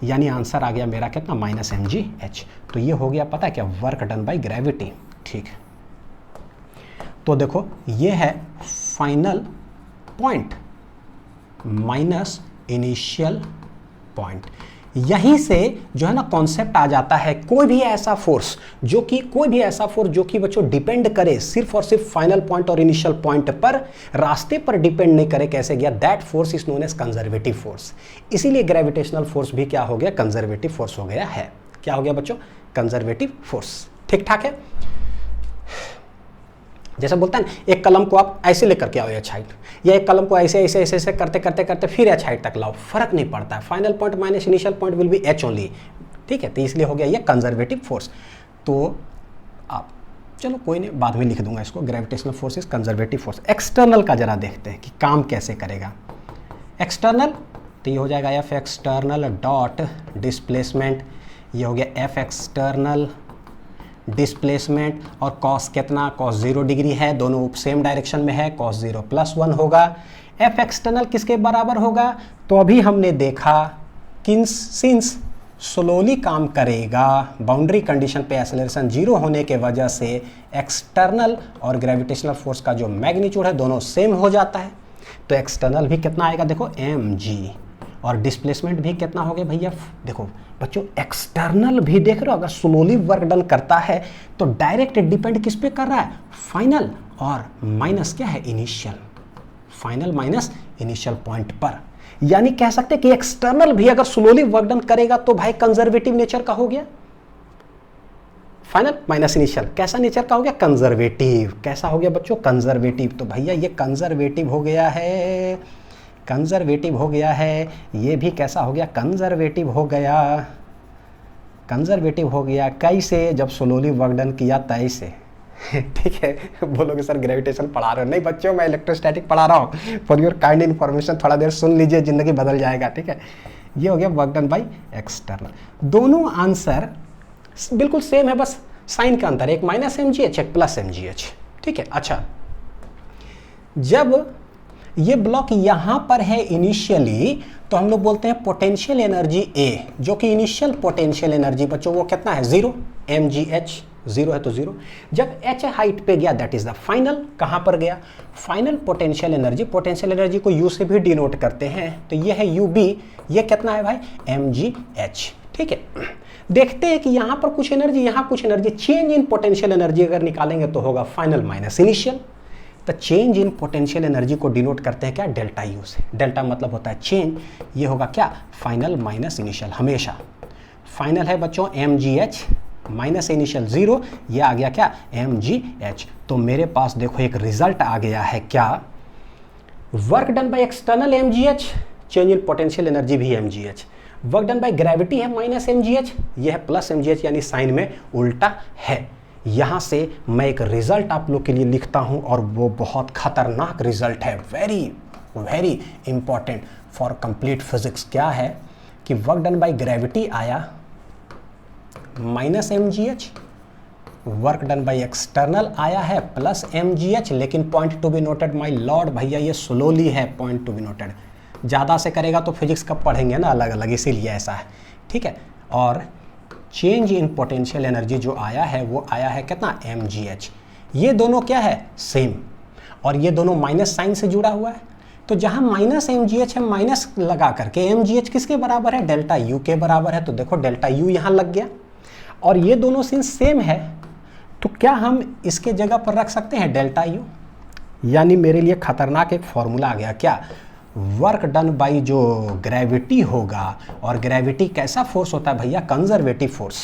यानी आंसर आ गया मेरा कितना, माइनस एम जी एच। तो ये हो गया पता है क्या, वर्क डन बाय ग्रेविटी, ठीक है। तो देखो ये है final point minus initial point. यहीं से जो है ना कॉन्सेप्ट आ जाता है, कोई भी ऐसा फोर्स जो कि बच्चों डिपेंड करे सिर्फ और सिर्फ फाइनल पॉइंट और इनिशियल पॉइंट पर, रास्ते पर डिपेंड नहीं करे, कैसे गया, that force is known as conservative force. इसीलिए ग्रेविटेशनल फोर्स भी क्या हो गया, कंजर्वेटिव फोर्स हो गया है। क्या हो गया बच्चों, कंजर्वेटिव फोर्स। ठीक ठाक है। जैसे बोलता है ना, एक कलम को आप ऐसे लेकर के आओ एच हाइट, या एक कलम को ऐसे ऐसे ऐसे ऐसे करते करते करते फिर एच हाइट तक लाओ, फर्क नहीं पड़ता है, final point minus initial point will be H only, ठीक है। तो इसलिए हो गया ये कंजर्वेटिव फोर्स। तो आप चलो कोई नहीं, बाद में लिख दूंगा इसको, gravitational force is conservative force. External का जरा देखते हैं कि काम कैसे करेगा। एक्सटर्नल तो ये हो जाएगा एफ एक्सटर्नल डॉट डिस्प्लेसमेंट, ये हो गया एफ एक्सटर्नल डिस्प्लेसमेंट, और कॉस कितना, कॉस 0 डिग्री है, दोनों सेम डायरेक्शन में है, कॉस 0 + 1 होगा। एफ एक्सटर्नल किसके बराबर होगा, तो अभी हमने देखा कि सिंस स्लोली काम करेगा, बाउंड्री कंडीशन पे एक्सेलरेशन 0 होने के वजह से एक्सटर्नल और ग्रेविटेशनल फोर्स का जो मैग्नीट्यूड है दोनों सेम हो जाता है। तो एक्सटर्नल भी कितना आएगा, देखो mg, और डिस्प्लेसमेंट भी कितना हो गया भैया, देखो बच्चों एक्सटर्नल भी देख रहे हो, अगर स्लोली वर्क डन करता है तो डायरेक्ट डिपेंड किस पे कर रहा है, फाइनल, और माइनस क्या है, initial, final minus initial point पर। यानी कह सकते हैं कि एक्सटर्नल भी अगर स्लोली वर्क डन करेगा तो भाई कंजर्वेटिव नेचर का हो गया, फाइनल माइनस इनिशियल कैसा नेचर का हो गया, कंजर्वेटिव। कैसा हो गया बच्चों, कंजर्वेटिव। तो भैया ये कंजर्वेटिव हो गया है, कंजर्वेटिव हो गया है, ये भी कैसा हो गया, कंजर्वेटिव हो गया, कंजर्वेटिव हो गया। कैसे, जब स्लोली वर्क डन किया तैसे ठीक है। बोलोगे सर ग्रेविटेशन पढ़ा रहे हो, नहीं बच्चों मैं इलेक्ट्रोस्टैटिक पढ़ा रहा हूँ, फॉर योर काइंड इन्फॉर्मेशन, थोड़ा देर सुन लीजिए, जिंदगी बदल जाएगा, ठीक है। ये हो गया वर्क डन बाय एक्सटर्नल। दोनों आंसर बिल्कुल सेम है, बस साइन का अंतर, एक माइनस एम जी एच, एक प्लस एम जी एच, ठीक है। अच्छा, जब ये ब्लॉक यहां पर है इनिशियली, तो हम लोग बोलते हैं पोटेंशियल एनर्जी ए, जो कि इनिशियल पोटेंशियल एनर्जी बच्चों वो कितना है, 0, mgh 0 है तो 0। जब h हाइट पे गया दैट इज द फाइनल, कहां पर गया, final potential energy. Potential energy को u से भी डिनोट करते हैं, तो ये है ub, ये कितना है भाई, mgh, ठीक है। देखते हैं कि यहां पर कुछ एनर्जी, यहां कुछ energy, change in potential energy अगर निकालेंगे तो होगा फाइनल माइनस इनिशियल। तो चेंज इन पोटेंशियल एनर्जी को डिनोट करते हैं क्या, डेल्टा यू से। डेल्टा मतलब होता है चेंज, ये होगा क्या, फाइनल माइनस इनिशियल। हमेशा फाइनल है बच्चों mgh माइनस इनिशियल 0, ये आ गया क्या, mgh। तो मेरे पास देखो एक रिजल्ट आ गया है क्या, work done by external mgh, change in potential energy भी mgh, work done by gravity है माइनस mgh, ये है प्लस mgh, यानी साइन में उल्टा है। यहाँ से मैं एक रिजल्ट आप लोग के लिए लिखता हूँ, और वो बहुत खतरनाक रिजल्ट है, very very important for complete physics. क्या है कि वर्क डन बाय ग्रेविटी आया minus mgh, work done by external आया है प्लस mgh, लेकिन point to be noted my lord, भैया ये स्लोली है, पॉइंट टू बी नोटेड। ज़्यादा से करेगा तो फिजिक्स कब पढ़ेंगे ना अलग अलग, इसीलिए ऐसा है, ठीक है। और चेंज इन पोटेंशियल एनर्जी जो आया है वो आया है कितना, mgh। ये दोनों क्या है, सेम, और ये दोनों माइनस साइन से जुड़ा हुआ है। तो जहां माइनस mgh है, माइनस लगा करके mgh किसके बराबर है, डेल्टा u के बराबर है। तो देखो डेल्टा u यहां लग गया, और ये दोनों सीन सेम है, तो क्या हम इसके जगह पर रख सकते हैं डेल्टा u। यानी मेरे लिए खतरनाक एक फॉर्मूला आ गया, क्या, वर्क डन बाई जो ग्रेविटी होगा, और ग्रेविटी कैसा फोर्स होता है भैया, कंजर्वेटिव फोर्स।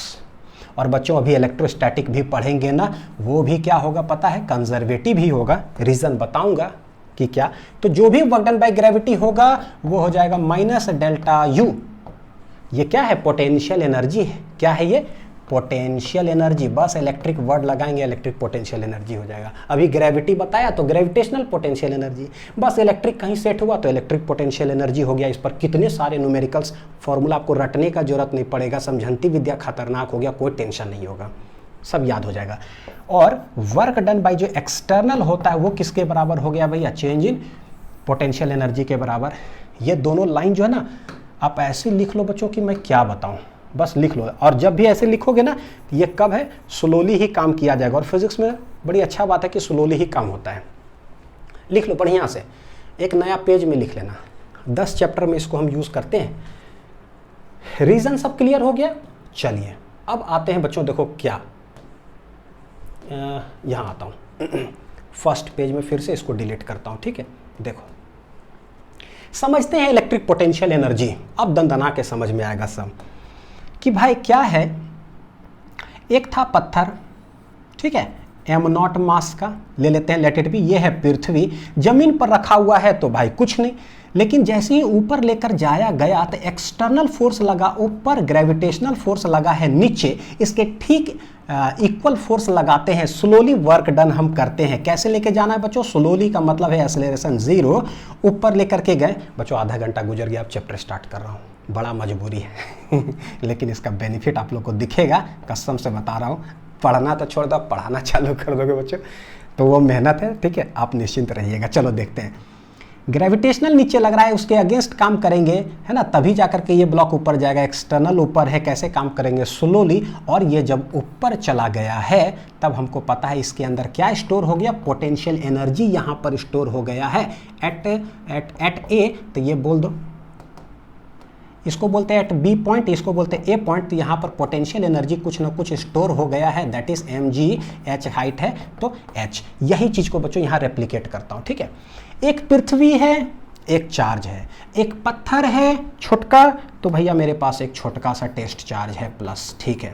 और बच्चों अभी इलेक्ट्रोस्टैटिक भी पढ़ेंगे ना, वो भी क्या होगा पता है, कंजर्वेटिव ही होगा। रीजन बताऊंगा कि क्या। तो जो भी वर्क डन बाय ग्रेविटी होगा वो हो जाएगा माइनस डेल्टा यू। ये क्या है, पोटेंशियल एनर्जी है। क्या है ये, पोटेंशियल एनर्जी, बस इलेक्ट्रिक वर्ड लगाएंगे, इलेक्ट्रिक पोटेंशियल एनर्जी हो जाएगा। अभी ग्रेविटी बताया तो ग्रेविटेशनल पोटेंशियल एनर्जी, बस इलेक्ट्रिक कहीं सेट हुआ तो इलेक्ट्रिक पोटेंशियल एनर्जी हो गया। इस पर कितने सारे न्यूमेरिकल्स फॉर्मूला, आपको रटने का जरूरत नहीं पड़ेगा, समझंती विद्या खतरनाक हो गया, कोई टेंशन नहीं होगा, सब याद हो जाएगा। और वर्क डन बाय जो एक्सटर्नल होता है वो किसके बराबर हो गया भैया, चेंज इन पोटेंशियल एनर्जी के बराबर। ये दोनों लाइन जो है ना आप ऐसे लिख लो बच्चों कि मैं क्या बताऊं, बस लिख लो। और जब भी ऐसे लिखोगे ना ये कब है, स्लोली ही काम किया जाएगा। और फिजिक्स में बड़ी अच्छा बात है कि स्लोली ही काम होता है। लिख लो बढ़िया से, एक नया पेज में लिख लेना। 10 चैप्टर में इसको हम यूज़ करते हैं। रीज़न सब क्लियर हो गया। चलिए अब आते हैं बच्चों, देखो क्या यहाँ आता हूँ फर्स्ट पेज में, फिर से इसको डिलीट करता हूँ। ठीक है, देखो समझते हैं इलेक्ट्रिक पोटेंशियल एनर्जी। अब दंदना के समझ में आएगा सब कि भाई क्या है। एक था पत्थर, ठीक है, m0 मास का ले लेते हैं, लेट इट बी। ये है पृथ्वी, जमीन पर रखा हुआ है तो भाई कुछ नहीं, लेकिन जैसे ही ऊपर लेकर जाया गया तो एक्सटर्नल फोर्स लगा ऊपर, ग्रेविटेशनल फोर्स लगा है नीचे, इसके ठीक इक्वल फोर्स लगाते हैं। स्लोली वर्क डन हम करते हैं। कैसे लेके जाना है बच्चों, स्लोली का मतलब है एक्सेलरेशन 0, ऊपर लेकर के गए। बच्चों आधा घंटा गुजर गया, अब चैप्टर स्टार्ट कर रहा हूँ, बड़ा मजबूरी है लेकिन इसका बेनिफिट आप लोग को दिखेगा, कसम से बता रहा हूँ। पढ़ना तो छोड़ दो, पढ़ाना चालू कर दोगे बच्चों तो वो मेहनत है, ठीक है, आप निश्चिंत रहिएगा। चलो देखते हैं। ग्रेविटेशनल नीचे लग रहा है, उसके अगेंस्ट काम करेंगे, है ना, तभी जाकर के ये ब्लॉक ऊपर जाएगा। एक्सटर्नल ऊपर है, कैसे काम करेंगे, स्लोली। और ये जब ऊपर चला गया है तब हमको पता है इसके अंदर क्या स्टोर हो गया, पोटेंशियल एनर्जी यहाँ पर स्टोर हो गया है एट ए। तो ये बोल दो, इसको बोलते हैं एट बी पॉइंट, इसको बोलते हैं ए पॉइंट। तो यहाँ पर पोटेंशियल एनर्जी कुछ ना कुछ स्टोर हो गया है, that is mg। h height है तो h। यही चीज़ को बच्चों यहाँ रेप्लिकेट करता हूँ। ठीक है, एक पृथ्वी है, एक चार्ज है, एक पत्थर है छोटका, तो भैया मेरे पास एक छोटका सा टेस्ट चार्ज है प्लस। ठीक है,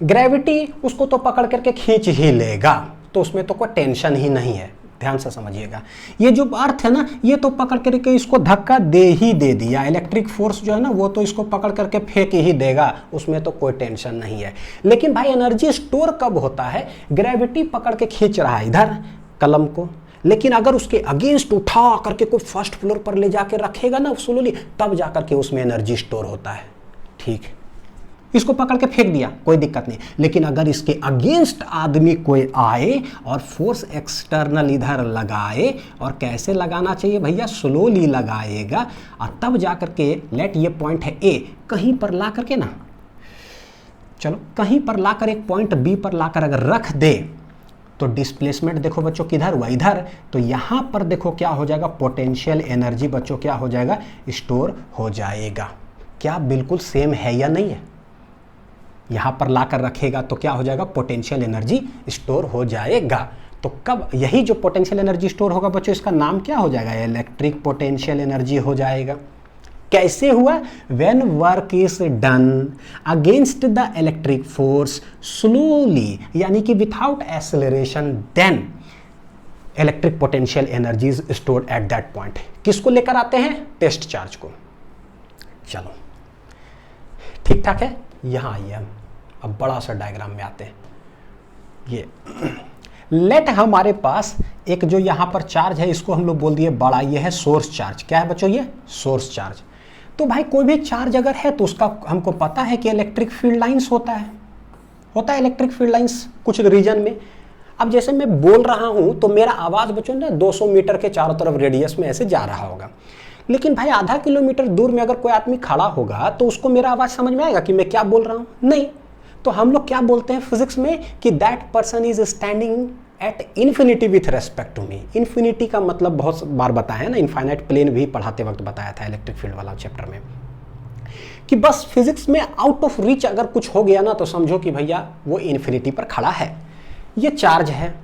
ग्रेविटी उसको तो पकड़ करके खींच ही लेगा, तो उसमें तो कोई टेंशन ही नहीं है। ध्यान से समझिएगा, ये जो अर्थ है ना, ये तो पकड़ करके इसको धक्का दे ही दे दिया। इलेक्ट्रिक फोर्स जो है ना वो तो इसको पकड़ करके फेंक ही देगा, उसमें तो कोई टेंशन नहीं है। लेकिन भाई एनर्जी स्टोर कब होता है, ग्रेविटी पकड़ के खींच रहा है इधर कलम को, लेकिन अगर उसके अगेंस्ट उठा करके कोई फर्स्ट फ्लोर पर ले जाके रखेगा ना स्लोली, तब जाकर के उसमें एनर्जी स्टोर होता है। ठीक, इसको पकड़ के फेंक दिया, कोई दिक्कत नहीं। लेकिन अगर इसके अगेंस्ट आदमी कोई आए और फोर्स एक्सटर्नल इधर लगाए, और कैसे लगाना चाहिए भैया, स्लोली लगाएगा, और तब जाकर के लेट ये पॉइंट है ए, कहीं पर ला करके ना, चलो कहीं पर लाकर एक पॉइंट बी पर लाकर अगर रख दे तो डिस्प्लेसमेंट देखो बच्चों किधर हुआ, इधर। तो यहाँ पर देखो क्या हो जाएगा, पोटेंशियल एनर्जी बच्चों क्या हो जाएगा, स्टोर हो जाएगा। क्या बिल्कुल सेम है या नहीं है, यहाँ पर लाकर रखेगा तो क्या हो जाएगा, पोटेंशियल एनर्जी स्टोर हो जाएगा। तो कब यही जो पोटेंशियल एनर्जी स्टोर होगा बच्चों, इसका नाम क्या हो जाएगा, इलेक्ट्रिक पोटेंशियल एनर्जी हो जाएगा। कैसे हुआ, when work is done against the electric force slowly, यानी कि without acceleration, then electric potential energy is stored at that point. किसको लेकर आते हैं, टेस्ट चार्ज को। चलो ठीक ठाक है, यहाँ आइए हम अब बड़ा सा डायग्राम में आते हैं। ये लेट हमारे पास एक जो यहाँ पर चार्ज है, इसको हम लोग बोल दिए बड़ा, ये है सोर्स चार्ज। क्या है बच्चों, ये सोर्स चार्ज। तो भाई कोई भी चार्ज अगर है तो उसका हमको पता है कि इलेक्ट्रिक फील्ड लाइंस होता है इलेक्ट्रिक फील्ड लाइंस कुछ रीजन में। अब जैसे मैं बोल रहा हूँ तो मेरा आवाज़ बच्चों ना 200 मीटर के चारों तरफ रेडियस में ऐसे जा रहा होगा, लेकिन भाई आधा किलोमीटर दूर में अगर कोई आदमी खड़ा होगा तो उसको मेरा आवाज़ समझ में आएगा कि मैं क्या बोल रहा हूँ, नहीं। तो हम लोग क्या बोलते हैं फिजिक्स में कि that person is standing at infinity with respect to me. Infinity का मतलब बहुत बार बताया है ना, इनफाइनाइट प्लेन भी पढ़ाते वक्त बताया था इलेक्ट्रिक फील्ड वाला चैप्टर में, कि बस फिजिक्स में आउट ऑफ रीच अगर कुछ हो गया ना तो समझो कि भैया वो इन्फिनिटी पर खड़ा है। ये चार्ज है,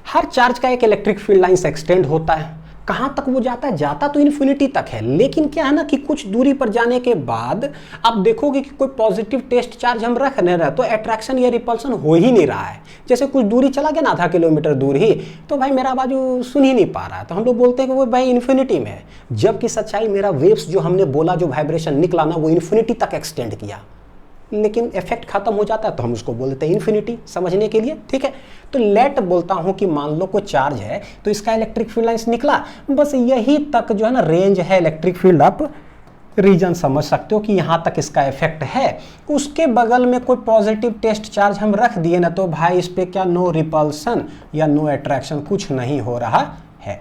हर चार्ज का एक इलेक्ट्रिक फील्ड लाइन से एक्सटेंड होता है। कहाँ तक वो जाता है, जाता तो इन्फिनिटी तक है, लेकिन क्या है ना कि कुछ दूरी पर जाने के बाद आप देखोगे कि कोई पॉजिटिव टेस्ट चार्ज हम रख नहीं रहे तो अट्रैक्शन या रिपल्सन हो ही नहीं रहा है। जैसे कुछ दूरी चला गया ना, आधा किलोमीटर दूर ही, तो भाई मेरा आवाज़ सुन ही नहीं पा रहा है, तो हम लोग बोलते हैं कि वो भाई इन्फिनिटी में है। जबकि सच्चाई मेरा वेव्स जो हमने बोला, जो वाइब्रेशन निकला ना, वो इन्फिनिटी तक एक्सटेंड किया, लेकिन इफेक्ट खत्म हो जाता है तो हम उसको बोलते हैं इन्फिनिटी, समझने के लिए। ठीक है, तो लेट बोलता हूं कि मान लो कोई चार्ज है तो इसका इलेक्ट्रिक फील्ड लाइंस निकला, बस यही तक जो है ना रेंज है इलेक्ट्रिक फील्ड, आप रीजन समझ सकते हो कि यहां तक इसका इफेक्ट है। उसके बगल में कोई पॉजिटिव टेस्ट चार्ज हम रख दिए ना, तो भाई इस पे क्या नो रिपल्सन या नो अट्रैक्शन, कुछ नहीं हो रहा है।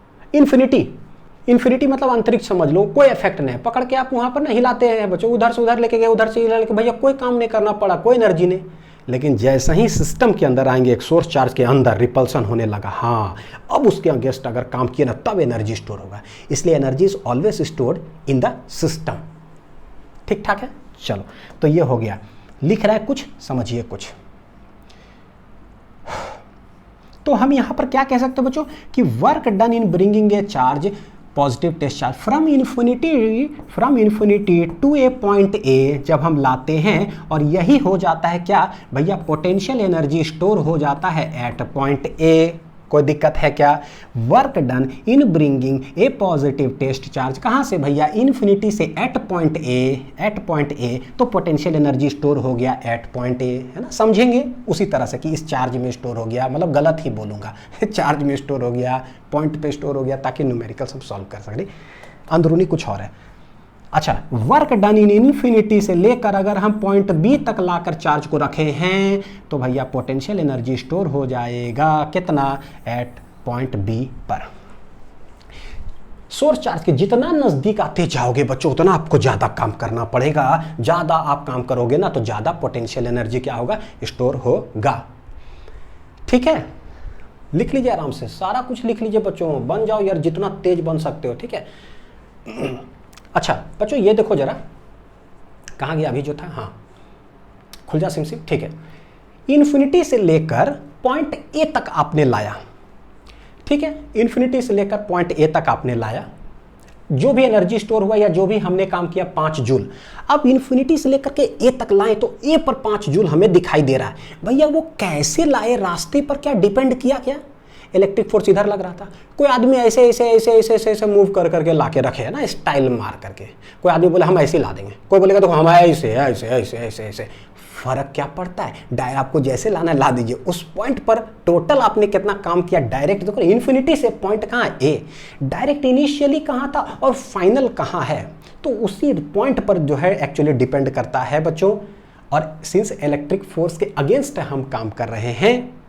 इन्फिनिटी मतलब अंतरिक्ष समझ लो, कोई इफेक्ट नहीं, पकड़ के आप वहां पर ना हिलाते हैं बच्चों, उधर से उधर लेके गए, उधर से लेके, भैया कोई काम नहीं करना पड़ा, कोई एनर्जी नहीं। लेकिन जैसे ही सिस्टम के अंदर आएंगे, एक सोर्स चार्ज के अंदर रिपल्सन होने लगा, हाँ अब उसके अगेंस्ट अगर काम किया ना तब एनर्जी स्टोर होगा। इसलिए energy is always stored in the system. ठीक ठाक है, चलो तो ये हो गया। लिख रहा है कुछ, समझिए कुछ। तो हम यहां पर क्या कह सकते हैं बच्चों कि work done in bringing a charge, positive test charge from infinity to a point A, जब हम लाते हैं और यही हो जाता है क्या भैया, पोटेंशियल एनर्जी स्टोर हो जाता है एट पॉइंट ए। कोई दिक्कत है क्या? Work done in bringing a positive test charge, कहाँ से भैया, इन्फिनिटी से एट पॉइंट ए, तो पोटेंशियल एनर्जी स्टोर हो गया एट पॉइंट ए, है ना। समझेंगे उसी तरह से कि इस चार्ज में स्टोर हो गया, मतलब गलत ही बोलूँगा चार्ज में स्टोर हो गया, पॉइंट पे स्टोर हो गया, ताकि न्यूमेरिकल्स हम सॉल्व कर सकें। अंदरूनी कुछ और है। अच्छा, वर्क डन इन इन्फिनिटी से लेकर अगर हम पॉइंट बी तक लाकर चार्ज को रखे हैं तो भैया पोटेंशियल एनर्जी स्टोर हो जाएगा कितना, एट पॉइंट बी पर। सोर्स चार्ज के जितना नजदीक आते जाओगे बच्चों उतना आपको ज्यादा काम करना पड़ेगा, ज्यादा आप काम करोगे ना तो ज्यादा पोटेंशियल एनर्जी क्या होगा, स्टोर होगा। ठीक है, लिख लीजिए आराम से, सारा कुछ लिख लीजिए बच्चों, बन जाओ यार जितना तेज बन सकते हो। ठीक है, अच्छा बच्चों ये देखो जरा, कहाँ गया अभी जो था, हाँ खुल जा सिम। ठीक है, इन्फिनिटी से लेकर पॉइंट ए तक आपने लाया, ठीक है, इन्फिनिटी से लेकर पॉइंट ए तक आपने लाया, जो भी एनर्जी स्टोर हुआ या जो भी हमने काम किया 5 जूल। अब इन्फिनिटी से लेकर के ए तक लाए तो ए पर 5 जूल हमें दिखाई दे रहा है। भैया वो कैसे लाए, रास्ते पर क्या डिपेंड किया क्या, इलेक्ट्रिक फोर्स इधर लग रहा था, कोई आदमी ऐसे ऐसे ऐसे ऐसे ऐसे ऐसे मूव कर करके ला के रखे है ना, स्टाइल मार करके, कोई आदमी बोले हम ऐसे ला देंगे, कोई बोलेगा तो हम ऐसे ऐसे ऐसे ऐसे ऐसे, फर्क क्या पड़ता है, आपको जैसे लाना है ला दीजिए। उस पॉइंट पर टोटल आपने कितना काम किया, डायरेक्ट देखो इन्फिनिटी से पॉइंट कहाँ है, ए, डायरेक्ट इनिशियली कहाँ था और फाइनल कहाँ है, तो उसी पॉइंट पर जो है एक्चुअली डिपेंड करता है बच्चों। और सिंस इलेक्ट्रिक फोर्स के अगेंस्ट हम काम कर रहे हैं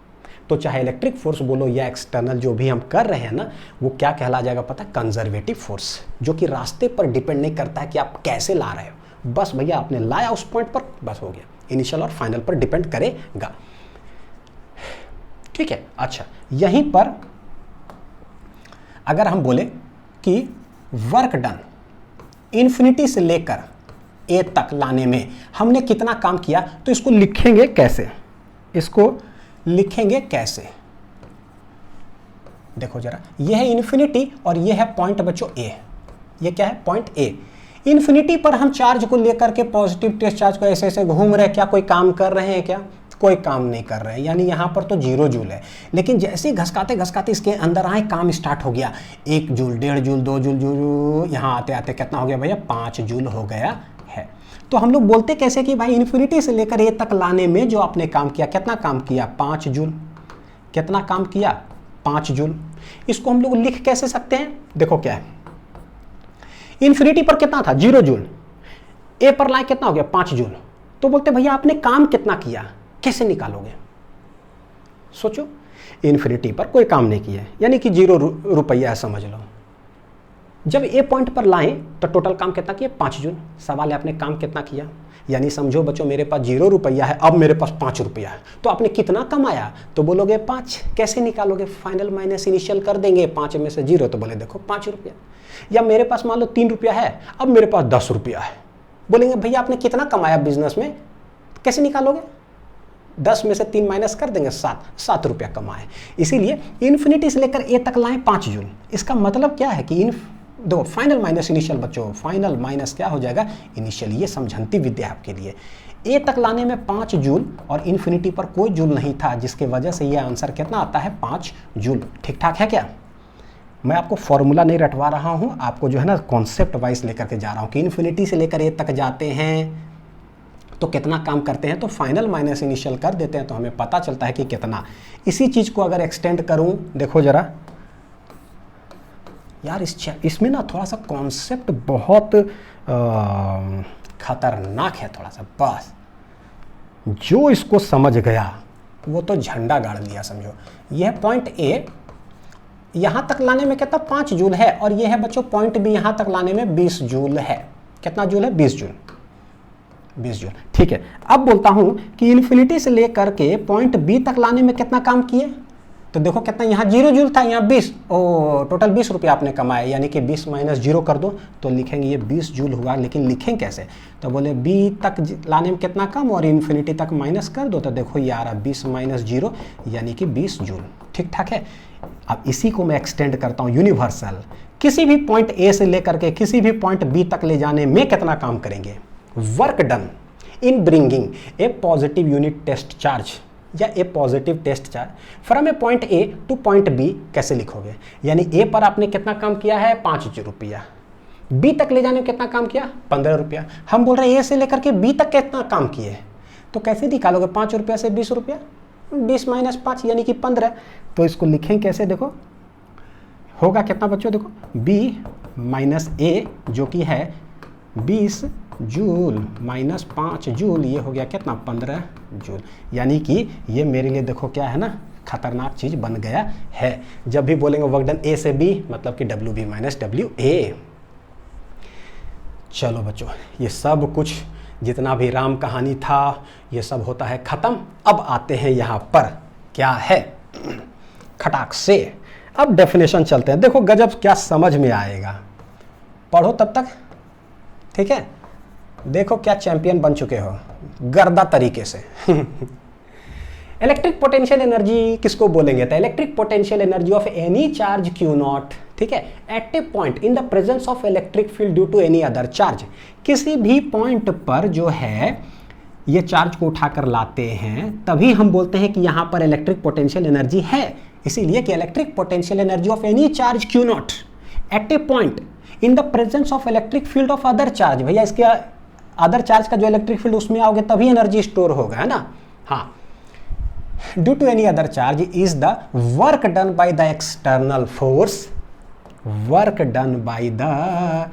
तो चाहे इलेक्ट्रिक फोर्स बोलो या एक्सटर्नल जो भी हम कर रहे हैं ना, वो क्या कहला जाएगा पता है, कंजर्वेटिव फोर्स, जो कि रास्ते पर डिपेंड नहीं करता है कि आप कैसे ला रहे हो, बस भैया आपने लाया उस पॉइंट पर, बस हो गया, इनिशियल और फाइनल पर डिपेंड करेगा। ठीक है, अच्छा यहीं पर अगर हम बोले कि वर्क डन इन्फिनिटी से लेकर ए तक लाने में हमने कितना काम किया, तो इसको लिखेंगे कैसे, इसको लिखेंगे कैसे, देखो जरा, ये है इन्फिनिटी और ये है पॉइंट बच्चों ए, ये क्या है, पॉइंट ए। इन्फिनिटी पर हम चार्ज को लेकर के पॉजिटिव टेस्ट चार्ज को ऐसे ऐसे घूम रहे हैं, क्या कोई काम कर रहे हैं क्या, कोई काम नहीं कर रहे हैं, यानी यहाँ पर तो 0 जूल है। लेकिन जैसे ही घसकाते घसकाते इसके अंदर आए, काम स्टार्ट हो गया, 1 जूल, 1.5 जूल, 2 जूल, यहाँ आते आते कितना हो गया भैया, 5 जूल हो गया है। तो हम लोग बोलते कैसे कि भाई इन्फिनिटी से लेकर ए तक लाने में जो आपने काम किया, कितना काम किया, 5 जूल, कितना काम किया, 5 जूल। इसको हम लोग लिख कैसे सकते हैं, देखो क्या है, इन्फिनिटी पर कितना था, 0 जूल, ए पर लाए कितना हो गया, 5 जूल, तो बोलते भैया आपने काम कितना किया, कैसे निकालोगे, सोचो, इन्फिनिटी पर कोई काम नहीं किया यानी कि 0 रुपया है समझ लो। जब ए पॉइंट पर लाएं तो टोटल काम कितना किया, 5 जूल। सवाल है आपने काम कितना किया, यानी समझो बच्चों मेरे पास 0 रुपया है, अब मेरे पास 5 रुपया है, तो आपने कितना कमाया, तो बोलोगे 5। कैसे निकालोगे, फाइनल माइनस इनिशियल कर देंगे, 5 में से 0, तो बोले देखो 5 रुपया। या मेरे पास मान लो 3 रुपया है, अब मेरे पास 10 रुपया है, बोलेंगे भैया आपने कितना कमाया बिजनेस में, कैसे निकालोगे, 10 में से 3 माइनस कर देंगे, 7 रुपया कमाए। इसीलिए इन्फिनिटी से लेकर ए तक लाएं 5 जूल। इसका मतलब क्या है कि दो फाइनल माइनस इनिशियल बच्चों, फाइनल माइनस क्या हो जाएगा, इनिशियल। ये समझंती विद्या आपके लिए। ए तक लाने में 5 जूल और इन्फिनिटी पर कोई जूल नहीं था, जिसके वजह से ये आंसर कितना आता है, 5 जूल। ठीक ठाक है क्या? मैं आपको फॉर्मूला नहीं रटवा रहा हूँ, आपको जो है ना कॉन्सेप्ट वाइज लेकर के जा रहा हूँ कि इन्फिनिटी से लेकर ए तक जाते हैं तो कितना काम करते हैं, तो फाइनल माइनस इनिशियल कर देते हैं तो हमें पता चलता है कि कितना। इसी चीज़ को अगर एक्सटेंड करूँ, देखो ज़रा यार, इसमें ना थोड़ा सा कॉन्सेप्ट बहुत खतरनाक है थोड़ा सा, बस जो इसको समझ गया वो तो झंडा गाड़ लिया समझो। यह पॉइंट ए यहाँ तक लाने में कितना 5 जूल है, और ये है बच्चों पॉइंट बी यहाँ तक लाने में 20 जूल है। कितना जूल है? 20 जूल, 20 जूल। ठीक है, अब बोलता हूं कि इन्फिनिटी से लेकर के पॉइंट बी तक लाने में कितना काम किए, तो देखो कितना, यहाँ 0 जूल था, यहाँ 20, ओ टोटल 20 रुपया आपने कमाए, यानी कि 20 माइनस 0 कर दो तो लिखेंगे ये 20 जूल हुआ। लेकिन लिखें कैसे, तो बोले बी तक लाने में कितना कम और इन्फिनिटी तक माइनस कर दो, तो देखो ये आ रहा 20 माइनस 0 यानी कि 20 जूल। ठीक ठाक है। अब इसी को मैं एक्सटेंड करता हूँ यूनिवर्सल, किसी भी पॉइंट ए से लेकर के किसी भी पॉइंट बी तक ले जाने में कितना काम करेंगे, work done in bringing a positive unit test charge या a positive test charge from a point A to point B. कैसे लिखोगे, यानी ए पर आपने कितना काम किया है 5 रुपया, बी तक ले जाने में कितना काम किया 15 रुपया। हम बोल रहे हैं ए से लेकर के बी तक कितना काम किए, तो कैसे निकालोगे 5 रुपया से 20 रुपया, 20 माइनस 5 यानी कि 15। तो इसको लिखें कैसे, देखो होगा कितना बच्चों, देखो बी माइनस ए जो कि है 20 जूल माइनस 5 जूल, ये हो गया कितना 15 जूल। यानी कि ये मेरे लिए देखो क्या है ना, खतरनाक चीज बन गया है। जब भी बोलेंगे वर्क डन ए से बी मतलब कि W B minus W A. चलो बच्चों, ये सब कुछ जितना भी राम कहानी था ये सब होता है खत्म। अब आते हैं यहाँ पर क्या है, खटाक से अब डेफिनेशन चलते हैं। देखो गजब क्या समझ में आएगा, पढ़ो तब तक, ठीक है। देखो क्या चैंपियन बन चुके हो गर्दा तरीके से। इलेक्ट्रिक पोटेंशियल एनर्जी किसको बोलेंगे, तो electric potential energy of any charge Q naught, ठीक है, at a point in the presence of electric field due to any other charge. किसी भी पॉइंट पर जो है ये चार्ज को उठाकर लाते हैं तभी हम बोलते हैं कि यहां पर इलेक्ट्रिक पोटेंशियल एनर्जी है। इसीलिए कि electric potential energy of any charge Q not at a point in the presence of electric field of other charge. भैया इसके अदर चार्ज का जो इलेक्ट्रिक फील्ड उसमें आओगे तभी एनर्जी स्टोर होगा, है ना। हाँ, due to any other charge is the work done by the external force, work done by the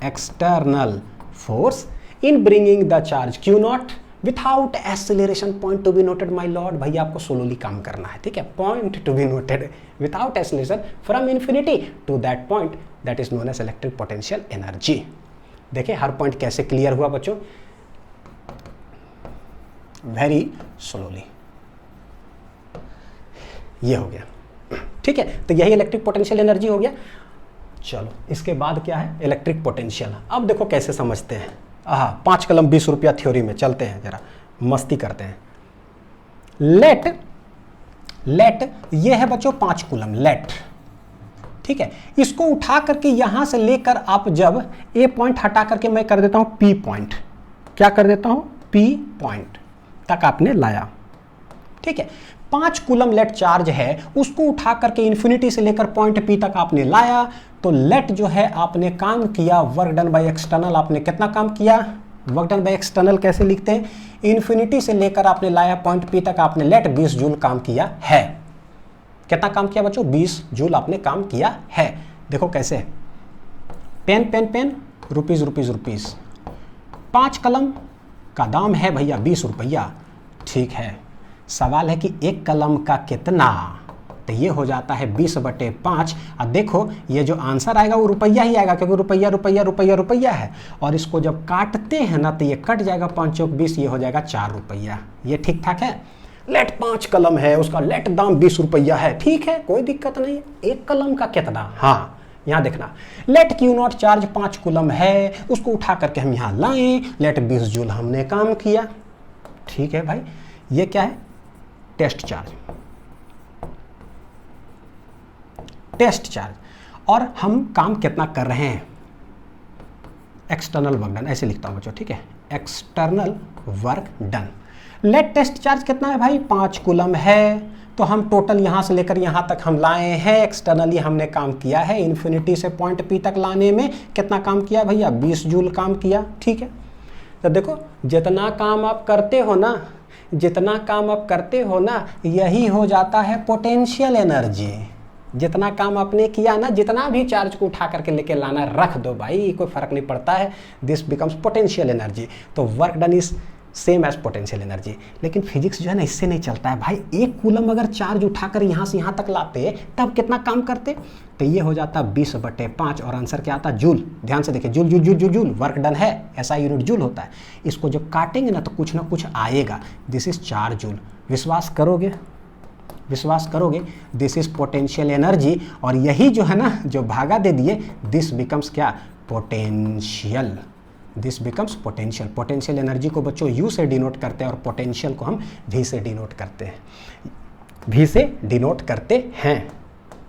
external force in bringing the charge Q naught without acceleration, point to be noted my lord. भैया आपको slowly काम करना है, ठीक है, point to be noted without acceleration from infinity to that point that is known as electric potential energy. देखिए हर point कैसे क्लियर हुआ बच्चों, वेरी स्लोली। ये हो गया, ठीक है, तो यही इलेक्ट्रिक पोटेंशियल एनर्जी हो गया। चलो इसके बाद क्या है, इलेक्ट्रिक पोटेंशियल। अब देखो कैसे समझते हैं। 5 कलम 20 रुपया थ्योरी में चलते हैं, जरा मस्ती करते हैं। लेट ये है बच्चों 5 कूलम लेट, ठीक है। इसको उठा करके यहां से लेकर आप जब ए पॉइंट हटा करके मैं कर देता हूं पी पॉइंट, क्या कर देता हूं पी पॉइंट तक आपने लाया, ठीक है। 5 कूलम लेट चार्ज है, उसको उठा करके इन्फिनिटी से लेकर पॉइंट पी तक आपने लाया, तो लेट जो है आपने काम किया, वर्क डन बाय एक्सटर्नल आपने कितना काम किया, वर्क डन बाय एक्सटर्नल कैसे लिखते हैं, इन्फिनिटी से लेकर आपने लाया पॉइंट पी तक आपने लेट 20 जूल काम किया है। कितना काम किया बच्चों, 20 जूल आपने काम किया है। देखो कैसे, pen pen pen, rupees rupees rupees, 5 कलम का दाम है भैया 20 रुपया, ठीक है। सवाल है कि एक कलम का कितना, तो ये हो जाता है 20/5। अब देखो ये जो आंसर आएगा वो रुपया ही आएगा, क्योंकि रुपया रुपया रुपया रुपया है, और इसको जब काटते हैं ना तो ये कट जाएगा 5 चौक 20, ये हो जाएगा 4 रुपया। ये ठीक ठाक है। लेट 5 कलम है, उसका लेट दाम 20 रुपया है, ठीक है, कोई दिक्कत नहीं। एक कलम का कितना, हाँ यहाँ देखना, let Q naught charge 5 coulomb है, उसको उठा करके हम यहाँ लाएं, लेट 20 जूल हमने काम किया, ठीक है भाई। ये क्या है, टेस्ट चार्ज, टेस्ट चार्ज, और हम काम कितना कर रहे हैं, एक्सटर्नल वर्क डन, ऐसे लिखता हूं बच्चों, ठीक है, external work done. Let test charge कितना है भाई, 5 कूलम है, तो हम टोटल यहाँ से लेकर यहाँ तक हम लाए हैं, एक्सटर्नली हमने काम किया है, इन्फिनिटी से पॉइंट पी तक लाने में कितना काम किया भैया, 20 जूल काम किया, ठीक है। तो देखो जितना काम आप करते हो ना, जितना काम आप करते हो ना, यही हो जाता है पोटेंशियल एनर्जी। जितना काम आपने किया ना, जितना भी चार्ज को उठा करके लेके लाना, रख दो भाई, कोई फर्क नहीं पड़ता है, दिस बिकम्स पोटेंशियल एनर्जी। तो work done is same as potential energy. लेकिन फिजिक्स जो है ना इससे नहीं चलता है भाई। एक कूलम अगर चार्ज उठाकर यहाँ से यहाँ तक लाते तब कितना काम करते, तो ये हो जाता 20/5 और आंसर क्या आता जूल। ध्यान से देखिए, joule joule joule joule joule, work done है, ऐसा यूनिट जूल होता है। इसको जब काटेंगे ना तो कुछ ना कुछ आएगा, दिस इज 4 जूल। विश्वास करोगे, विश्वास करोगे, दिस इज पोटेंशियल एनर्जी। और यही जो है ना जो भागा दे दिए, दिस बिकम्स क्या, potential. This becomes potential. Potential energy को बच्चों यू से डिनोट करते हैं और पोटेंशियल को हम वी से डिनोट करते हैं, वी से डिनोट करते हैं।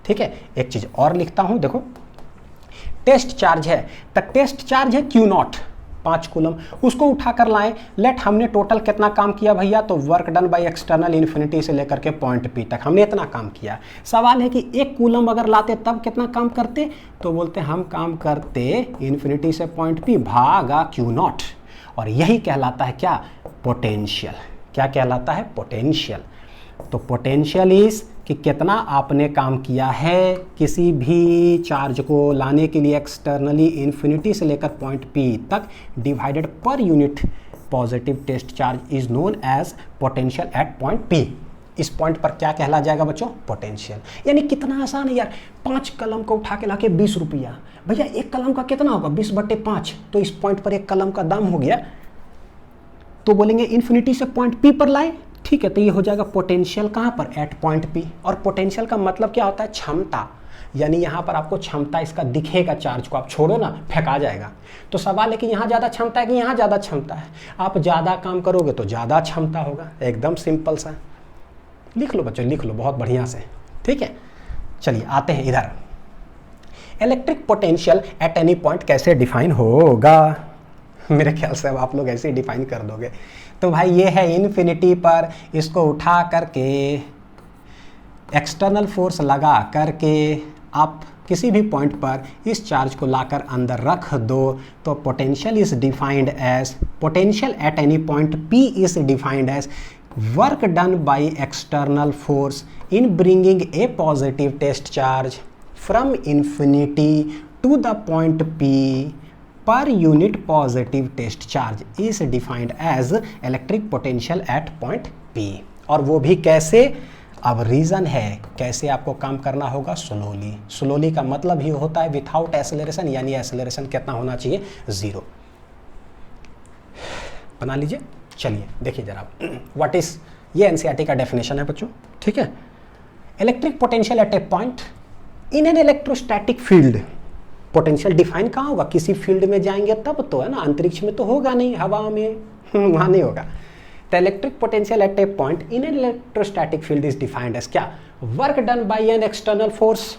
ठीक है, एक चीज और लिखता हूं, देखो टेस्ट चार्ज है, तो टेस्ट चार्ज है क्यू नॉट 5 कूलम, उसको उठाकर लाएं। लेट हमने टोटल कितना काम किया भैया, तो work done by external infinity से लेकर के पॉइंट पी तक हमने इतना काम किया। सवाल है कि 1 कूलम अगर लाते तब कितना काम करते, तो बोलते हम काम करते इन्फिनिटी से पॉइंट पी भागा क्यू नॉट। और यही कहलाता है क्या, पोटेंशियल। क्या कहलाता है, पोटेंशियल। तो पोटेंशियल इज कि कितना आपने काम किया है किसी भी चार्ज को लाने के लिए एक्सटर्नली इन्फिनिटी से लेकर पॉइंट पी तक, divided per unit positive test charge is known as potential at point P. इस पॉइंट पर क्या कहला जाएगा बच्चों, पोटेंशियल। यानी कितना आसान है यार, 5 कलम को उठा के लाके 20 रुपया, भैया 1 कलम का कितना होगा 20/5, तो इस पॉइंट पर 1 कलम का दाम हो गया, तो बोलेंगे इन्फिनिटी से पॉइंट पी पर लाए। ठीक है, तो ये हो जाएगा पोटेंशियल कहाँ पर, एट पॉइंट पी। और पोटेंशियल का मतलब क्या होता है, क्षमता। यानी यहाँ पर आपको क्षमता इसका दिखेगा, चार्ज को आप छोड़ो ना फेंका जाएगा। तो सवाल है कि यहाँ ज़्यादा क्षमता है कि यहाँ ज़्यादा क्षमता है। आप ज़्यादा काम करोगे तो ज़्यादा क्षमता होगा, एकदम सिंपल सा। लिख लो बच्चों, लिख लो बहुत बढ़िया से। ठीक है, चलिए आते हैं इधर। Electric potential at any point कैसे डिफाइन होगा, मेरे ख्याल से अब आप लोग ऐसे ही डिफाइन कर दोगे। तो भाई ये है इन्फिनिटी पर, इसको उठा करके एक्सटर्नल फोर्स लगा करके आप किसी भी पॉइंट पर इस चार्ज को लाकर अंदर रख दो, तो potential is defined as, potential at any point P is defined as work done by external force in bringing a positive test charge from infinity to the point P per unit positive test charge is defined as electric potential at point P. और वो भी कैसे, अब reason है कैसे आपको काम करना होगा, स्लोली। स्लोली का मतलब ही होता है विथआउट एक्सेलरेशन, यानी एक्सेलरेशन कितना होना चाहिए, 0। बना लीजिए। चलिए देखिए जरा, व्हाट इज, ये एनसीईआरटी का डेफिनेशन है बच्चों। ठीक है, electric potential at a point in an electrostatic field. Potential define कहाँ होगा, किसी फील्ड में जाएंगे तब तो है ना, अंतरिक्ष में तो होगा नहीं, हवा में वहाँ नहीं होगा। तो electric potential at a point in an electrostatic field is defined as क्या, work done by an external force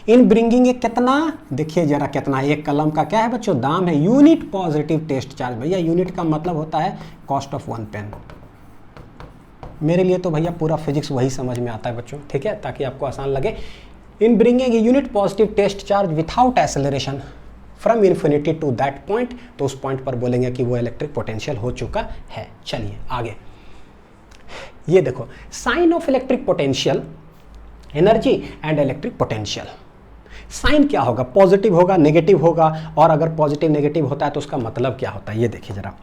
in bringing एक कितना, देखिए जरा कितना, 1 कलम का क्या है बच्चों, दाम है यूनिट पॉजिटिव टेस्ट चार्ज। भैया यूनिट का मतलब होता है कॉस्ट ऑफ 1 पेन। मेरे लिए तो भैया पूरा फिजिक्स वही समझ में आता है बच्चों। ठीक है, ताकि आपको आसान लगे। In bringing a unit positive test charge without acceleration from infinity to that point, तो उस पॉइंट पर बोलेंगे कि वो इलेक्ट्रिक पोटेंशियल हो चुका है। चलिए आगे, ये देखो sign of electric potential, energy and electric potential. Sign क्या होगा, पॉजिटिव होगा, नेगेटिव होगा, और अगर पॉजिटिव नेगेटिव होता है तो उसका मतलब क्या होता है, ये देखिए जरा।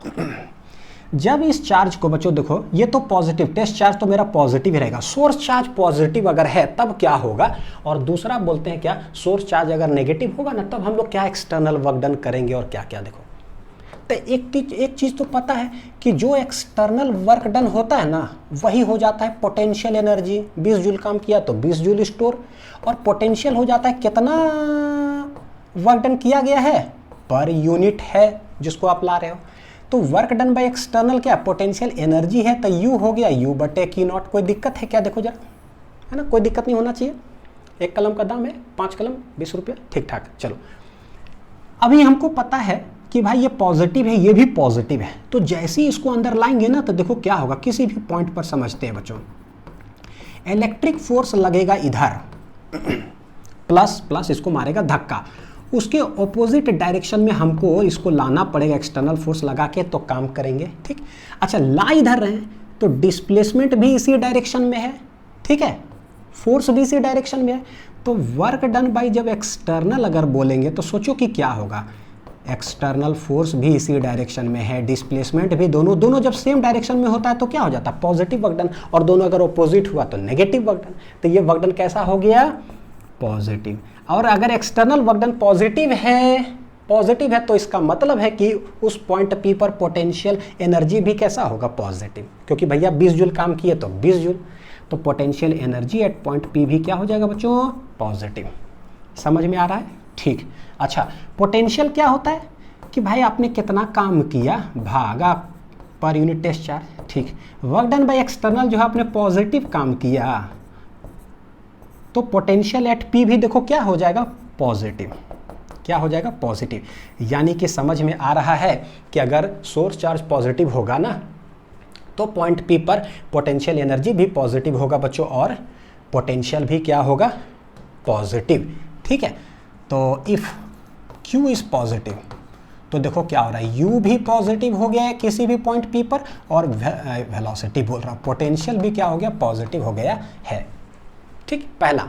जब इस चार्ज को बच्चों देखो, ये तो पॉजिटिव टेस्ट चार्ज तो मेरा पॉजिटिव ही रहेगा, सोर्स चार्ज पॉजिटिव अगर है तब क्या होगा, और दूसरा बोलते हैं क्या, सोर्स चार्ज अगर नेगेटिव होगा ना तब हम लोग क्या एक्सटर्नल वर्क डन करेंगे और क्या क्या। देखो तो एक चीज़ तो पता है कि जो एक्सटर्नल वर्क डन होता है ना वही हो जाता है पोटेंशियल एनर्जी। 20 जूल काम किया तो 20 जूल स्टोर, और पोटेंशियल हो जाता है कितना वर्क डन किया गया है पर यूनिट है जिसको आप ला रहे हो। तो वर्क डन बाय एक्सटर्नल क्या, पोटेंशियल एनर्जी है, तो यू हो गया यू बटे की नॉट। कोई दिक्कत है क्या, देखो जरा, है ना, कोई दिक्कत नहीं होना चाहिए। 1 कलम का दाम है, 5 कलम 20 रुपये, ठीक ठाक। चलो अभी हमको पता है कि भाई ये पॉजिटिव है, ये भी पॉजिटिव है, तो जैसे ही इसको अंदर लाएंगे ना तो देखो क्या होगा, किसी भी पॉइंट पर समझते हैं बच्चों, इलेक्ट्रिक फोर्स लगेगा इधर, प्लस प्लस इसको मारेगा धक्का, उसके ऑपोजिट डायरेक्शन में हमको इसको लाना पड़ेगा, एक्सटर्नल फोर्स लगा के तो काम करेंगे। ठीक, अच्छा ला इधर रहे तो डिस्प्लेसमेंट भी इसी डायरेक्शन में है, ठीक है, फोर्स भी इसी डायरेक्शन में है, तो वर्क डन बाय जब एक्सटर्नल अगर बोलेंगे तो सोचो कि क्या होगा, एक्सटर्नल फोर्स भी इसी डायरेक्शन में है, डिस्प्लेसमेंट भी, दोनों जब सेम डायरेक्शन में होता है तो क्या हो जाता है, पॉजिटिव वर्क डन, और दोनों अगर अपोजिट हुआ तो नेगेटिव वर्क डन। तो ये वर्क डन कैसा हो गया, पॉजिटिव। और अगर एक्सटर्नल वर्क डन पॉजिटिव है तो इसका मतलब है कि उस पॉइंट पी पर पोटेंशियल एनर्जी भी कैसा होगा, पॉजिटिव, क्योंकि भैया 20 जूल काम किए तो 20 जूल, तो potential energy at point P भी क्या हो जाएगा बच्चों, पॉजिटिव। समझ में आ रहा है, ठीक। अच्छा, पोटेंशियल क्या होता है कि भाई आपने कितना काम किया भागा पर यूनिट टेस्ट चार्ज, ठीक। वर्क डन बाय एक्सटर्नल जो है आपने पॉजिटिव काम किया तो पोटेंशियल एट पी भी देखो क्या हो जाएगा, पॉजिटिव। क्या हो जाएगा, पॉजिटिव। यानी कि समझ में आ रहा है कि अगर सोर्स चार्ज पॉजिटिव होगा ना तो पॉइंट पी पर पोटेंशियल एनर्जी भी पॉजिटिव होगा बच्चों, और पोटेंशियल भी क्या होगा, पॉजिटिव, ठीक है। तो इफ Q इज पॉजिटिव तो देखो क्या हो रहा है, U भी पॉजिटिव हो गया है किसी भी पॉइंट P पर, और वेलोसिटी बोल रहा हूँ, पोटेंशियल भी क्या हो गया, पॉजिटिव हो गया है, ठीक। पहला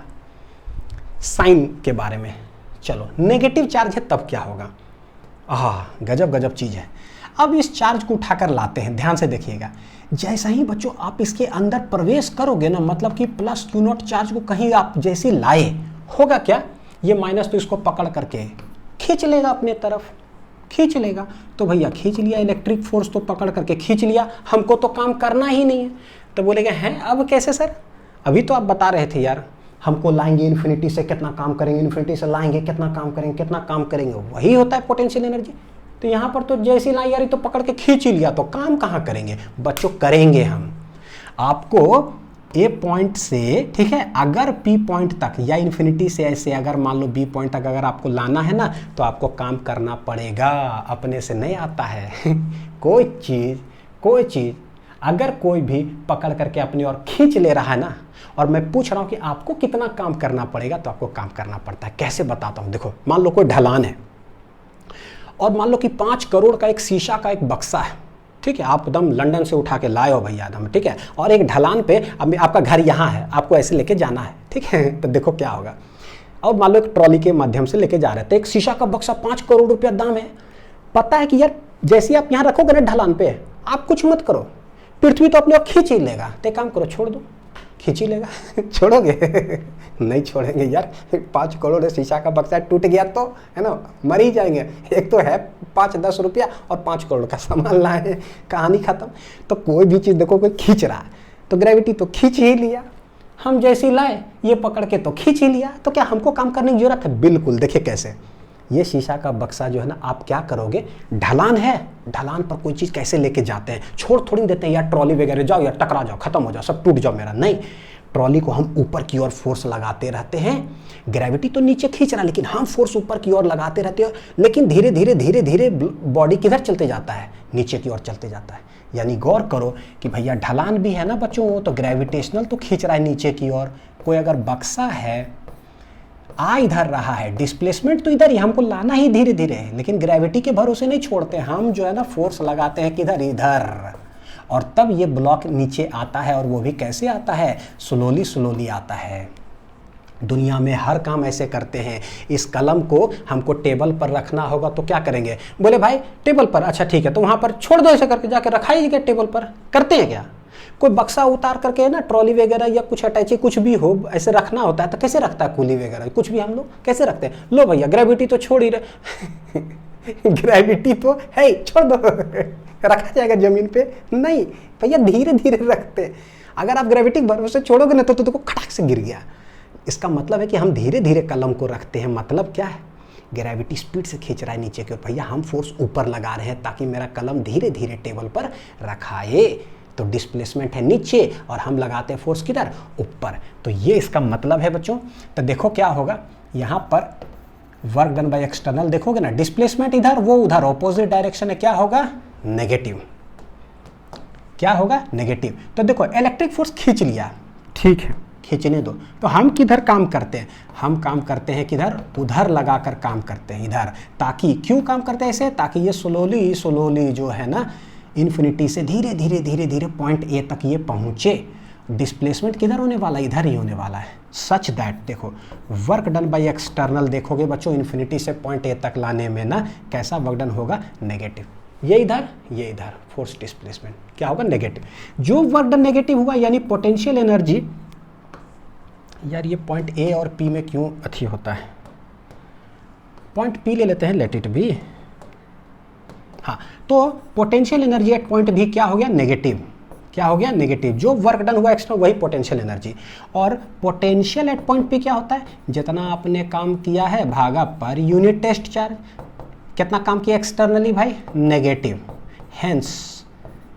साइन के बारे में। चलो, नेगेटिव चार्ज है तब क्या होगा, गजब चीज़ है। अब इस चार्ज को उठाकर लाते हैं, ध्यान से देखिएगा। जैसा ही बच्चों आप इसके अंदर प्रवेश करोगे ना, मतलब कि प्लस क्यू नॉट चार्ज को कहीं आप जैसे लाए, होगा क्या, ये माइनस तो इसको पकड़ करके खींच लेगा अपने तरफ, खींच लेगा। तो भैया खींच लिया, इलेक्ट्रिक फोर्स तो पकड़ करके खींच लिया, हमको तो काम करना ही नहीं है। तो बोलेंगे हैं अब कैसे सर, अभी तो आप बता रहे थे यार हमको लाएंगे इन्फिनिटी से कितना काम करेंगे, इन्फिनिटी से लाएंगे कितना काम करेंगे, कितना काम करेंगे, वही होता है पोटेंशियल एनर्जी। तो यहाँ पर तो जैसी लाई यार तो पकड़ के खींच ही लिया, तो काम कहाँ करेंगे बच्चों, करेंगे हम। आपको ए पॉइंट से, ठीक है, अगर पी पॉइंट तक या इन्फिनिटी से ऐसे अगर मान लो बी पॉइंट तक अगर आपको लाना है ना तो आपको काम करना पड़ेगा, अपने से नहीं आता है। कोई चीज़ अगर कोई भी पकड़ करके अपनी ओर खींच ले रहा है ना, और मैं पूछ रहा हूँ कि आपको कितना काम करना पड़ेगा, तो आपको काम करना पड़ता है। कैसे बताता हूँ, देखो मान लो कोई ढलान है और मान लो कि 5 करोड़ का एक शीशा का एक बक्सा है, ठीक है, आप एकदम लंदन से उठा के लाए हो भैया एकदम, ठीक है, और एक ढलान पे अब आपका घर यहाँ है, आपको ऐसे लेके जाना है, ठीक है। तो देखो क्या होगा, और मान लो एक ट्रॉली के माध्यम से लेके जा रहे थे, एक शीशा का बक्सा 5 करोड़ रुपया दाम है। पता है कि यार जैसे आप यहाँ रखोगे ना ढलान पे, आप कुछ मत करो, पृथ्वी तो अपने आप खींच ही लेगा। तो एक काम करो, छोड़ दो, खींच ही लेगा। छोड़ोगे? नहीं छोड़ेंगे यार, 5 करोड़ शीशा का बक्सा टूट गया तो है ना, मर ही जाएंगे। एक तो है 5-10 रुपया और 5 करोड़ का सामान लाए, कहानी खत्म। तो कोई भी चीज़ देखो कोई खींच रहा है तो ग्रेविटी तो खींच ही लिया, हम जैसे लाए ये पकड़ के तो खींच ही लिया, तो क्या हमको काम करने की जरूरत है? बिल्कुल। देखिए कैसे ये शीशा का बक्सा जो है ना, आप क्या करोगे, ढलान है, ढलान पर कोई चीज़ कैसे लेके जाते हैं, छोड़ थोड़ी देते हैं यार ट्रॉली वगैरह, जाओ यार टकरा जाओ, खत्म हो जाओ, सब टूट जाओ मेरा, नहीं। ट्रॉली को हम ऊपर की ओर फोर्स लगाते रहते हैं, ग्रेविटी तो नीचे खींच रहा है लेकिन हम फोर्स ऊपर की ओर लगाते रहते हैं, लेकिन धीरे धीरे धीरे धीरे बॉडी किधर चलते जाता है, नीचे की ओर चलते जाता है। यानी गौर करो कि भैया ढलान भी है ना बच्चों, वो तो ग्रेविटेशनल तो खींच रहा है नीचे की ओर। कोई अगर बक्सा है आ इधर रहा है, डिस्प्लेसमेंट तो इधर ही, हमको लाना ही धीरे धीरे है, लेकिन ग्रेविटी के भरोसे नहीं छोड़ते हम, जो है ना फोर्स लगाते हैं किधर, इधर, और तब ये ब्लॉक नीचे आता है। और वो भी कैसे आता है, स्लोली स्लोली आता है। दुनिया में हर काम ऐसे करते हैं। इस कलम को हमको टेबल पर रखना होगा तो क्या करेंगे, बोले भाई टेबल पर, अच्छा ठीक है, तो वहाँ पर छोड़ दो, ऐसे करके जाके रखाइएगा टेबल पर। करते हैं क्या? कोई बक्सा उतार करके ना ट्रॉली वगैरह या कुछ अटैची कुछ भी हो ऐसे रखना होता है तो कैसे रखता है, कुली वगैरह कुछ भी हम लोग कैसे रखते हैं? लो भैया ग्रेविटी तो छोड़ ही रहे ग्रेविटी तो है, छोड़ दो रखा जाएगा जमीन पे, नहीं भैया धीरे धीरे रखते। अगर आप ग्रेविटी भरोसे छोड़ोगे ना तो देखो खटाक से गिर गया। इसका मतलब है कि हम धीरे धीरे कलम को रखते हैं। मतलब क्या है, ग्रेविटी स्पीड से खींच रहा है नीचे की ओर, भैया हम फोर्स ऊपर लगा रहे हैं ताकि मेरा कलम धीरे धीरे टेबल पर रखाए। तो डिस्प्लेसमेंट है नीचे और हम लगाते हैं फोर्स किधर, ऊपर। तो ये इसका मतलब है बच्चों। तो देखो क्या होगा, यहाँ पर वर्क डन बाय एक्सटर्नल देखोगे ना, डिस्प्लेसमेंट इधर वो उधर, ऑपोजिट डायरेक्शन है, क्या होगा, नेगेटिव। क्या होगा, नेगेटिव। तो देखो इलेक्ट्रिक फोर्स खींच लिया, ठीक है, खींचने दो। तो हम किधर काम करते हैं, हम काम करते हैं किधर, उधर लगाकर काम करते हैं, इधर। ताकि क्यों काम करते हैं ऐसे, ताकि ये स्लोली स्लोली जो है ना इन्फिनिटी से धीरे धीरे धीरे धीरे पॉइंट ए तक ये पहुँचे। डिस्प्लेसमेंट किधर होने वाला है, इधर ही होने वाला है। सच दैट देखो वर्क डन बाय एक्सटर्नल देखोगे बच्चों इन्फिनिटी से पॉइंट ए तक लाने में ना कैसा वर्क डन होगा, नेगेटिव। ये इधर फोर्स डिस्प्लेसमेंट क्या होगा, नेगेटिव। जो वर्क डन नेगेटिव हुआ यानी पोटेंशियल एनर्जी, यार ये पॉइंट ए और पी में क्यों अच्छी होता है, पॉइंट पी ले लेते हैं, लेट इट बी। हाँ तो potential energy at point B क्या हो गया, नेगेटिव। क्या हो गया, नेगेटिव। जो वर्क डन हुआ एक्सटर्नल वही पोटेंशियल एनर्जी। और पोटेंशियल एट पॉइंट पी क्या होता है, जितना आपने काम किया है भागा पर यूनिट टेस्ट चार्ज। कितना काम किया एक्सटर्नली भाई, नेगेटिव। हेंस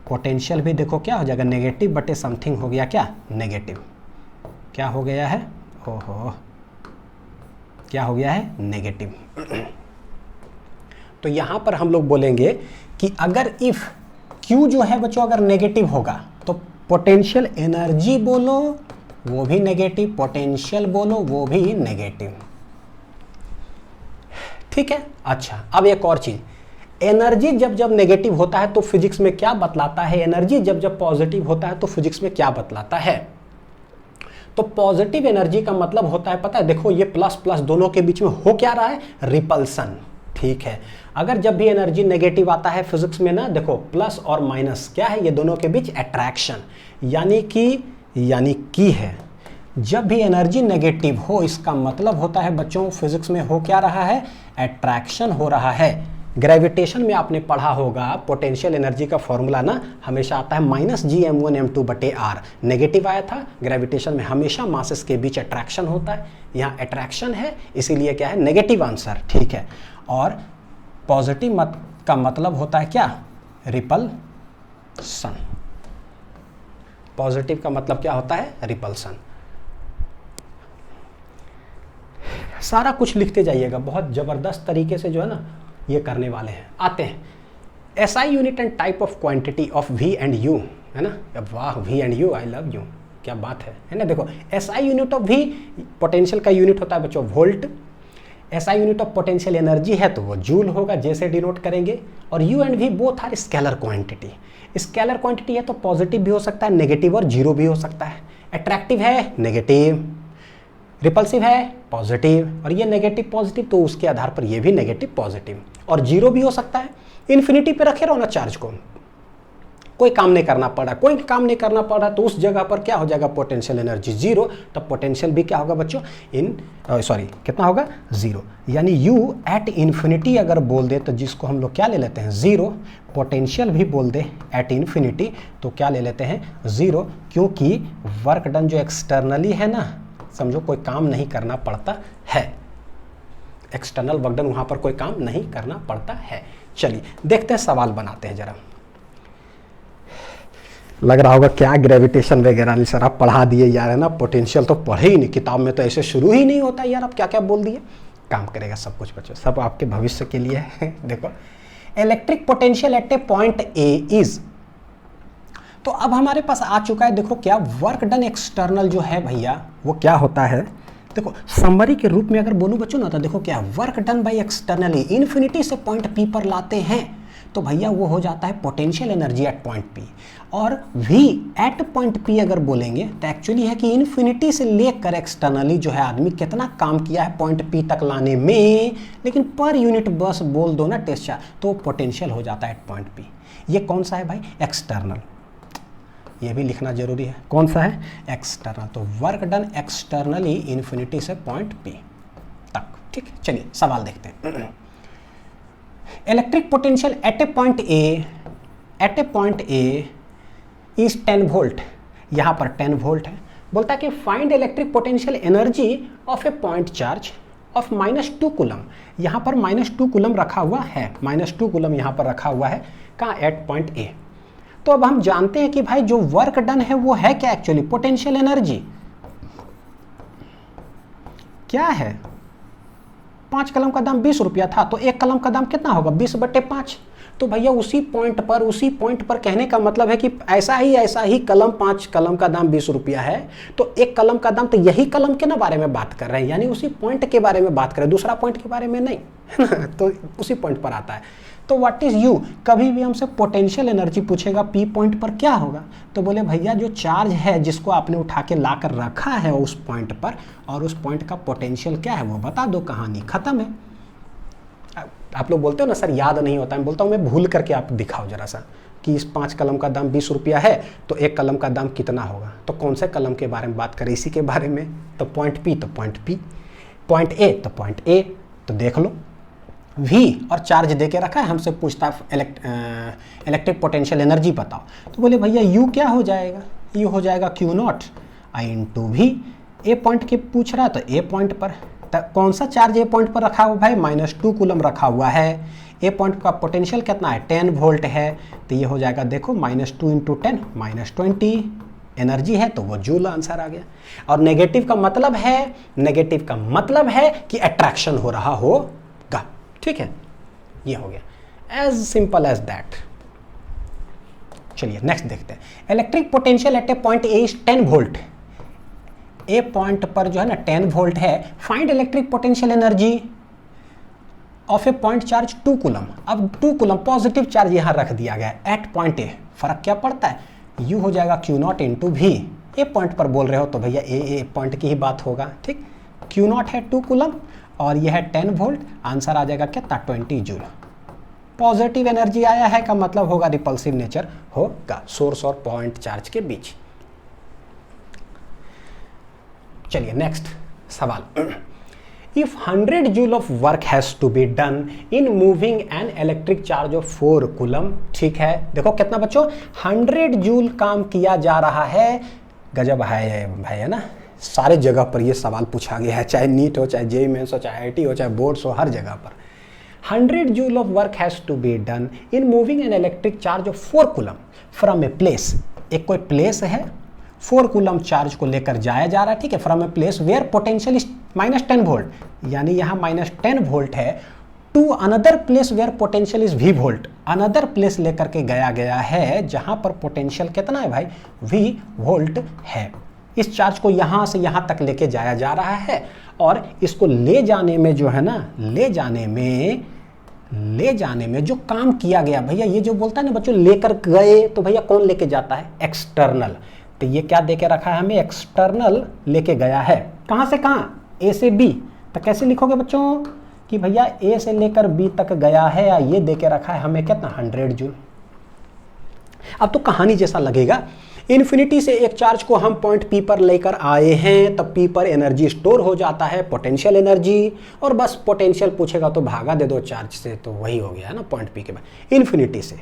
पोटेंशियल भी देखो क्या हो जाएगा, नेगेटिव बटे समथिंग हो गया क्या, नेगेटिव। क्या हो गया है, ओहो क्या हो गया है, नेगेटिव। तो यहां पर हम लोग बोलेंगे कि अगर इफ Q जो है बच्चों अगर नेगेटिव होगा तो पोटेंशियल एनर्जी बोलो वो भी नेगेटिव, पोटेंशियल बोलो वो भी नेगेटिव। ठीक है। अच्छा अब एक और चीज, एनर्जी जब जब नेगेटिव होता है तो फिजिक्स में क्या बतलाता है, एनर्जी जब जब पॉजिटिव होता है तो फिजिक्स में क्या बतलाता है। तो पॉजिटिव एनर्जी का मतलब होता है पता है, देखो ये प्लस प्लस दोनों के बीच में हो क्या रहा है, रिपल्सन। ठीक है। अगर जब भी एनर्जी नेगेटिव आता है फिजिक्स में ना, देखो प्लस और माइनस क्या है, ये दोनों के बीच अट्रैक्शन, यानी कि है। जब भी एनर्जी नेगेटिव हो इसका मतलब होता है बच्चों फिजिक्स में हो क्या रहा है, अट्रैक्शन हो रहा है। ग्रेविटेशन में आपने पढ़ा होगा पोटेंशियल एनर्जी का फॉर्मूला ना हमेशा आता है -Gm1m2/r। नेगेटिव आया था, ग्रेविटेशन में हमेशा मासेस के बीच अट्रैक्शन होता है, यहाँ अट्रैक्शन है इसीलिए क्या है, नेगेटिव आंसर। ठीक है। और पॉजिटिव का मतलब होता है क्या, रिपल्सन। पॉजिटिव का मतलब क्या होता है, रिपल्सन। सारा कुछ लिखते जाइएगा, बहुत जबरदस्त तरीके से जो है ना ये करने वाले हैं। आते हैं SI unit and type of quantity of V and U, है ना। अब वाह V and U, I love you, क्या बात है ना। देखो SI unit of V potential का यूनिट होता है बच्चों volt, SI unit of potential energy है तो वो जूल होगा, जैसे डिनोट करेंगे। और U and V both are scalar quantity. Scalar quantity है तो पॉजिटिव भी हो सकता है, नेगेटिव और जीरो भी हो सकता है। अट्रैक्टिव है नेगेटिव, रिपल्सिव है पॉजिटिव, और ये नेगेटिव पॉजिटिव तो उसके आधार पर ये भी नेगेटिव पॉजिटिव, और जीरो भी हो सकता है। इन्फिनिटी पे रखे रहो ना चार्ज को, कोई काम नहीं करना पड़ा तो उस जगह पर क्या हो जाएगा, पोटेंशियल एनर्जी जीरो, तब पोटेंशियल भी क्या होगा बच्चों, कितना होगा, जीरो। यानी U एट इन्फिनिटी अगर बोल दे तो जिसको हम लोग क्या ले लेते हैं, जीरो। पोटेंशियल भी बोल दे एट इन्फिनिटी तो क्या ले लेते हैं, जीरो, क्योंकि वर्क डन जो एक्सटर्नली है ना, समझो कोई काम नहीं करना पड़ता है, एक्सटर्नल वर्क डन वहां पर कोई काम नहीं करना पड़ता है। चलिए देखते हैं, सवाल बनाते हैं जरा। लग रहा होगा क्या ग्रेविटेशन वगैरह नहीं सर आप पढ़ा दिए यार, है ना, पोटेंशियल तो पढ़े ही नहीं, किताब में तो ऐसे शुरू ही नहीं होता यार, आप क्या क्या बोल दिए। काम करेगा सब कुछ बच्चों, सब आपके भविष्य के लिए है। देखो electric potential at a point A is, तो अब हमारे पास आ चुका है, देखो क्या वर्क डन एक्सटर्नल जो है भैया वो क्या होता है। देखो समरी के रूप में अगर बोलूं बच्चों ना, तो देखो क्या work done bye externally infinity से पॉइंट पी पर लाते हैं तो भैया वो हो जाता है potential energy at point P. और V एट पॉइंट पी अगर बोलेंगे तो एक्चुअली है कि इन्फिनिटी से लेकर एक्सटर्नली जो है आदमी कितना काम किया है पॉइंट पी तक लाने में, लेकिन पर यूनिट बस बोल दो ना टेस्ट चार्ज तो पोटेंशियल हो जाता है एट पॉइंट पी। ये कौन सा है भाई, एक्सटर्नल, ये भी लिखना जरूरी है, कौन सा है, एक्सटर्नल। तो वर्क डन एक्सटर्नली इन्फिनिटी से पॉइंट पी तक। ठीक है, चलिए सवाल देखते हैं। Electric potential at a point A is 10 volt, यहाँ पर 10 वोल्ट है। बोलता है कि find electric potential energy of A point charge of -2 coulomb. यहाँ पर -2 कूलम रखा हुआ है, -2 कूलम यहाँ पर रखा हुआ है, कहाँ, एट पॉइंट ए। तो अब हम जानते हैं कि भाई जो वर्क डन है वो है क्या, एक्चुअली पोटेंशियल एनर्जी क्या है। 5 कलम का दाम 20 रुपया था तो 1 कलम का दाम कितना होगा, 20/5। तो भैया उसी पॉइंट पर कहने का मतलब है कि ऐसा ही कलम 5 कलम का दाम 20 रुपया है तो 1 कलम का दाम, तो यही कलम के ना बारे में बात कर रहे हैं, यानी उसी पॉइंट के बारे में बात कर रहे हैं, दूसरा पॉइंट के बारे में नहीं, है ना। तो उसी पॉइंट पर आता है। तो व्हाट इज यू, कभी भी हमसे पोटेंशियल एनर्जी पूछेगा पी पॉइंट पर क्या होगा, तो बोले भैया जो चार्ज है जिसको आपने उठा के ला कर रखा है उस पॉइंट पर, और उस पॉइंट का पोटेंशियल क्या है वो बता दो, कहानी खत्म है। आप लोग बोलते हो ना सर याद नहीं होता, मैं बोलता हूँ मैं भूल करके आप दिखाओ जरा सा कि इस 5 कलम का दाम 20 रुपया है तो 1 कलम का दाम कितना होगा, तो कौन से कलम के बारे में बात करें, इसी के बारे में। तो पॉइंट पी तो पॉइंट पी, पॉइंट ए तो पॉइंट ए, तो देख लो V और चार्ज दे के रखा है, हमसे पूछता है इलेक्ट्रिक पोटेंशियल एनर्जी बताओ, तो बोले भैया U क्या हो जाएगा, U हो जाएगा Q0 I into V. A point के पूछ रहा है तो ए पॉइंट पर कौन सा चार्ज ए पॉइंट पर रखा हुआ भाई, -2 कूलम रखा हुआ है। ए पॉइंट का पोटेंशियल कितना है 10 वोल्ट है, तो ये हो जाएगा देखो -2 इंटू 10 -20 एनर्जी है, तो वो जूल आंसर आ गया। और नेगेटिव का मतलब है, नेगेटिव का मतलब है कि अट्रैक्शन हो रहा होगा, ठीक है, ये हो गया, एज सिंपल एज दैट। चलिए नेक्स्ट देखते हैं। Electric potential at a point A is 10 volt, A point पर जो है ना 10 वोल्ट है, find electric potential energy of A point charge 2 coulomb. अब 2 कूलम पॉजिटिव चार्ज यहां रख दिया गया है एट पॉइंट ए, फर्क क्या पड़ता है, यू हो जाएगा Q0 into V. A point पर बोल रहे हो तो भैया ए पॉइंट की ही बात होगा, ठीक। Q0 है 2 कूलम और यह है 10 वोल्ट, आंसर आ जाएगा कितना 20 जूल। पॉजिटिव एनर्जी आया है का मतलब होगा रिपल्सिव नेचर होगा सोर्स और पॉइंट चार्ज के बीच। चलिए नेक्स्ट सवाल। If 100 joule of work has to be done in moving an electric charge of 4 coulomb, ठीक है, देखो कितना बच्चों 100 जूल काम किया जा रहा है, गजब है भाई, है ना, सारे जगह पर ये सवाल पूछा गया है, चाहे नीट हो, चाहे जेईई मेंस हो, चाहे आईटी हो, चाहे बोर्ड्स हो, हर जगह पर 100 joule of work has to be done in moving an electric charge of 4 coulomb from a place. एक कोई प्लेस है, 4 कूलम चार्ज को लेकर जाया जा रहा है, ठीक है, from a place where potential is -10 volt, यानी यहाँ -10 वोल्ट है, to another place where potential is V volt, another place लेकर के गया है जहां पर पोटेंशियल कितना है भाई V वोल्ट है। इस चार्ज को यहां से यहां तक लेके जाया जा रहा है, और इसको ले जाने में जो है ना, ले जाने में जो काम किया गया, भैया ये जो बोलता है ना बच्चों लेकर गए, तो भैया कौन लेके जाता है, एक्सटर्नल। तो ये क्या देके रखा है हमें, एक्सटर्नल लेके गया है, कहां से कहां, ए से बी। तो कैसे लिखोगे बच्चों कि भैया ए से लेकर बी तक गया है, या ये देके रखा है हमें कितना 100 जूल। अब तो कहानी जैसा लगेगा, इन्फिनिटी से एक चार्ज को हम पॉइंट पी पर लेकर आए हैं, तब पी पर एनर्जी स्टोर हो जाता है, पोटेंशियल एनर्जी, और बस पोटेंशियल पूछेगा तो भागा दे दो चार्ज से, तो वही हो गया है ना पॉइंट पी के बाद। इन्फिनिटी से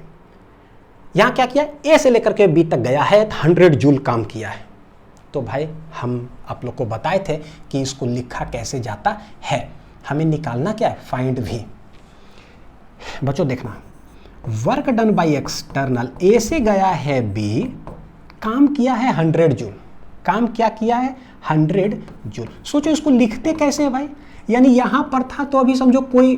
यहां क्या किया, ए से लेकर के बी तक गया है, 100 जूल काम किया है। तो भाई हम आप लोग को बताए थे कि इसको लिखा कैसे जाता है, हमें निकालना क्या है, फाइंड V। बच्चों देखना, वर्क डन बाय एक्सटर्नल, ए से गया है बी, काम किया है 100 जूल, काम क्या किया है 100 जूल। सोचो इसको लिखते कैसे है भाई, यानी यहां पर था तो अभी समझो कोई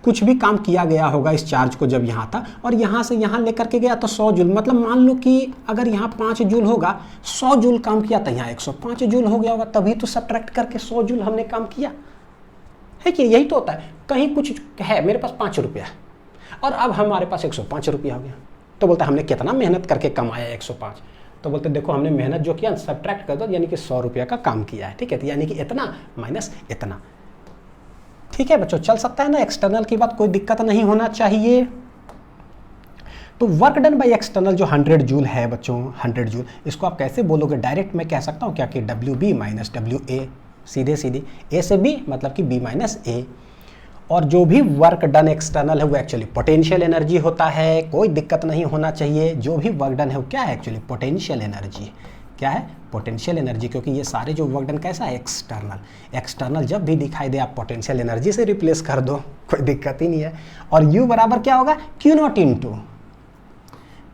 कुछ भी काम किया गया होगा इस चार्ज को, जब यहाँ था और यहाँ से यहाँ लेकर के गया तो 100 जूल, मतलब मान लो कि अगर यहाँ 5 जूल होगा, 100 जूल काम किया तो यहाँ 105 जूल हो गया होगा, तभी तो सब्ट्रैक्ट करके 100 जूल हमने काम किया है कि यही तो होता है। कहीं कुछ है, मेरे पास 5 रुपया और अब हमारे पास 105 रुपया हो गया, तो बोलता है हमने कितना मेहनत करके कमाया 105, तो बोलते देखो हमने मेहनत जो किया सब्ट्रैक्ट कर दो, यानी कि 100 रुपया का काम किया है, ठीक है, तो यानी कि इतना माइनस इतना। ठीक है बच्चों, चल सकता है ना, एक्सटर्नल की बात कोई दिक्कत नहीं होना चाहिए। तो वर्क डन बाय एक्सटर्नल जो 100 जूल है बच्चों, 100 जूल, इसको आप कैसे बोलोगे, डायरेक्ट मैं कह सकता हूँ क्या कि WB माइनस WA, सीधे सीधे A से B मतलब कि B माइनस A। और जो भी वर्क डन एक्सटर्नल है वो एक्चुअली पोटेंशियल एनर्जी होता है, कोई दिक्कत नहीं होना चाहिए। जो भी वर्क डन है वो क्या है, एक्चुअली पोटेंशियल एनर्जी। क्या है, पोटेंशियल एनर्जी, क्योंकि ये सारे जो वर्क डन कैसा है, एक्सटर्नल। एक्सटर्नल जब भी दिखाई दे आप पोटेंशियल एनर्जी से रिप्लेस कर दो, कोई दिक्कत ही नहीं है। और U बराबर क्या होगा, Q0 into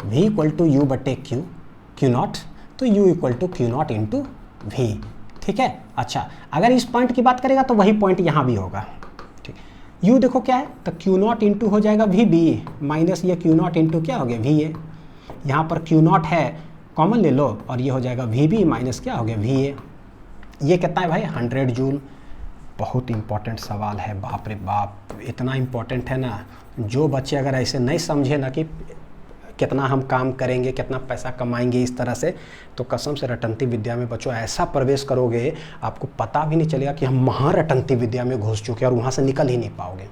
V equal to U बटे Q0, तो U equal to Q0 into V। ठीक है, अच्छा अगर इस पॉइंट की बात करेगा तो वही पॉइंट यहाँ भी होगा। ठीक, U देखो क्या है, तो Q0 इंटू हो जाएगा VB माइनस ये Q0 इंटू क्या हो गया VA। यहाँ पर Q0 है, कॉमन ले लो, और ये हो जाएगा VB माइनस क्या हो गया VA। ये कितना है भाई, 100 जूल। बहुत इंपॉर्टेंट सवाल है, बाप रे बाप, इतना इंपॉर्टेंट है ना, जो बच्चे अगर ऐसे नहीं समझे ना कि कितना हम काम करेंगे, कितना पैसा कमाएंगे इस तरह से, तो कसम से रटंती विद्या में बच्चों ऐसा प्रवेश करोगे आपको पता भी नहीं चलेगा कि हम महारटंती विद्या में घुस चुके हैं और वहाँ से निकल ही नहीं पाओगे।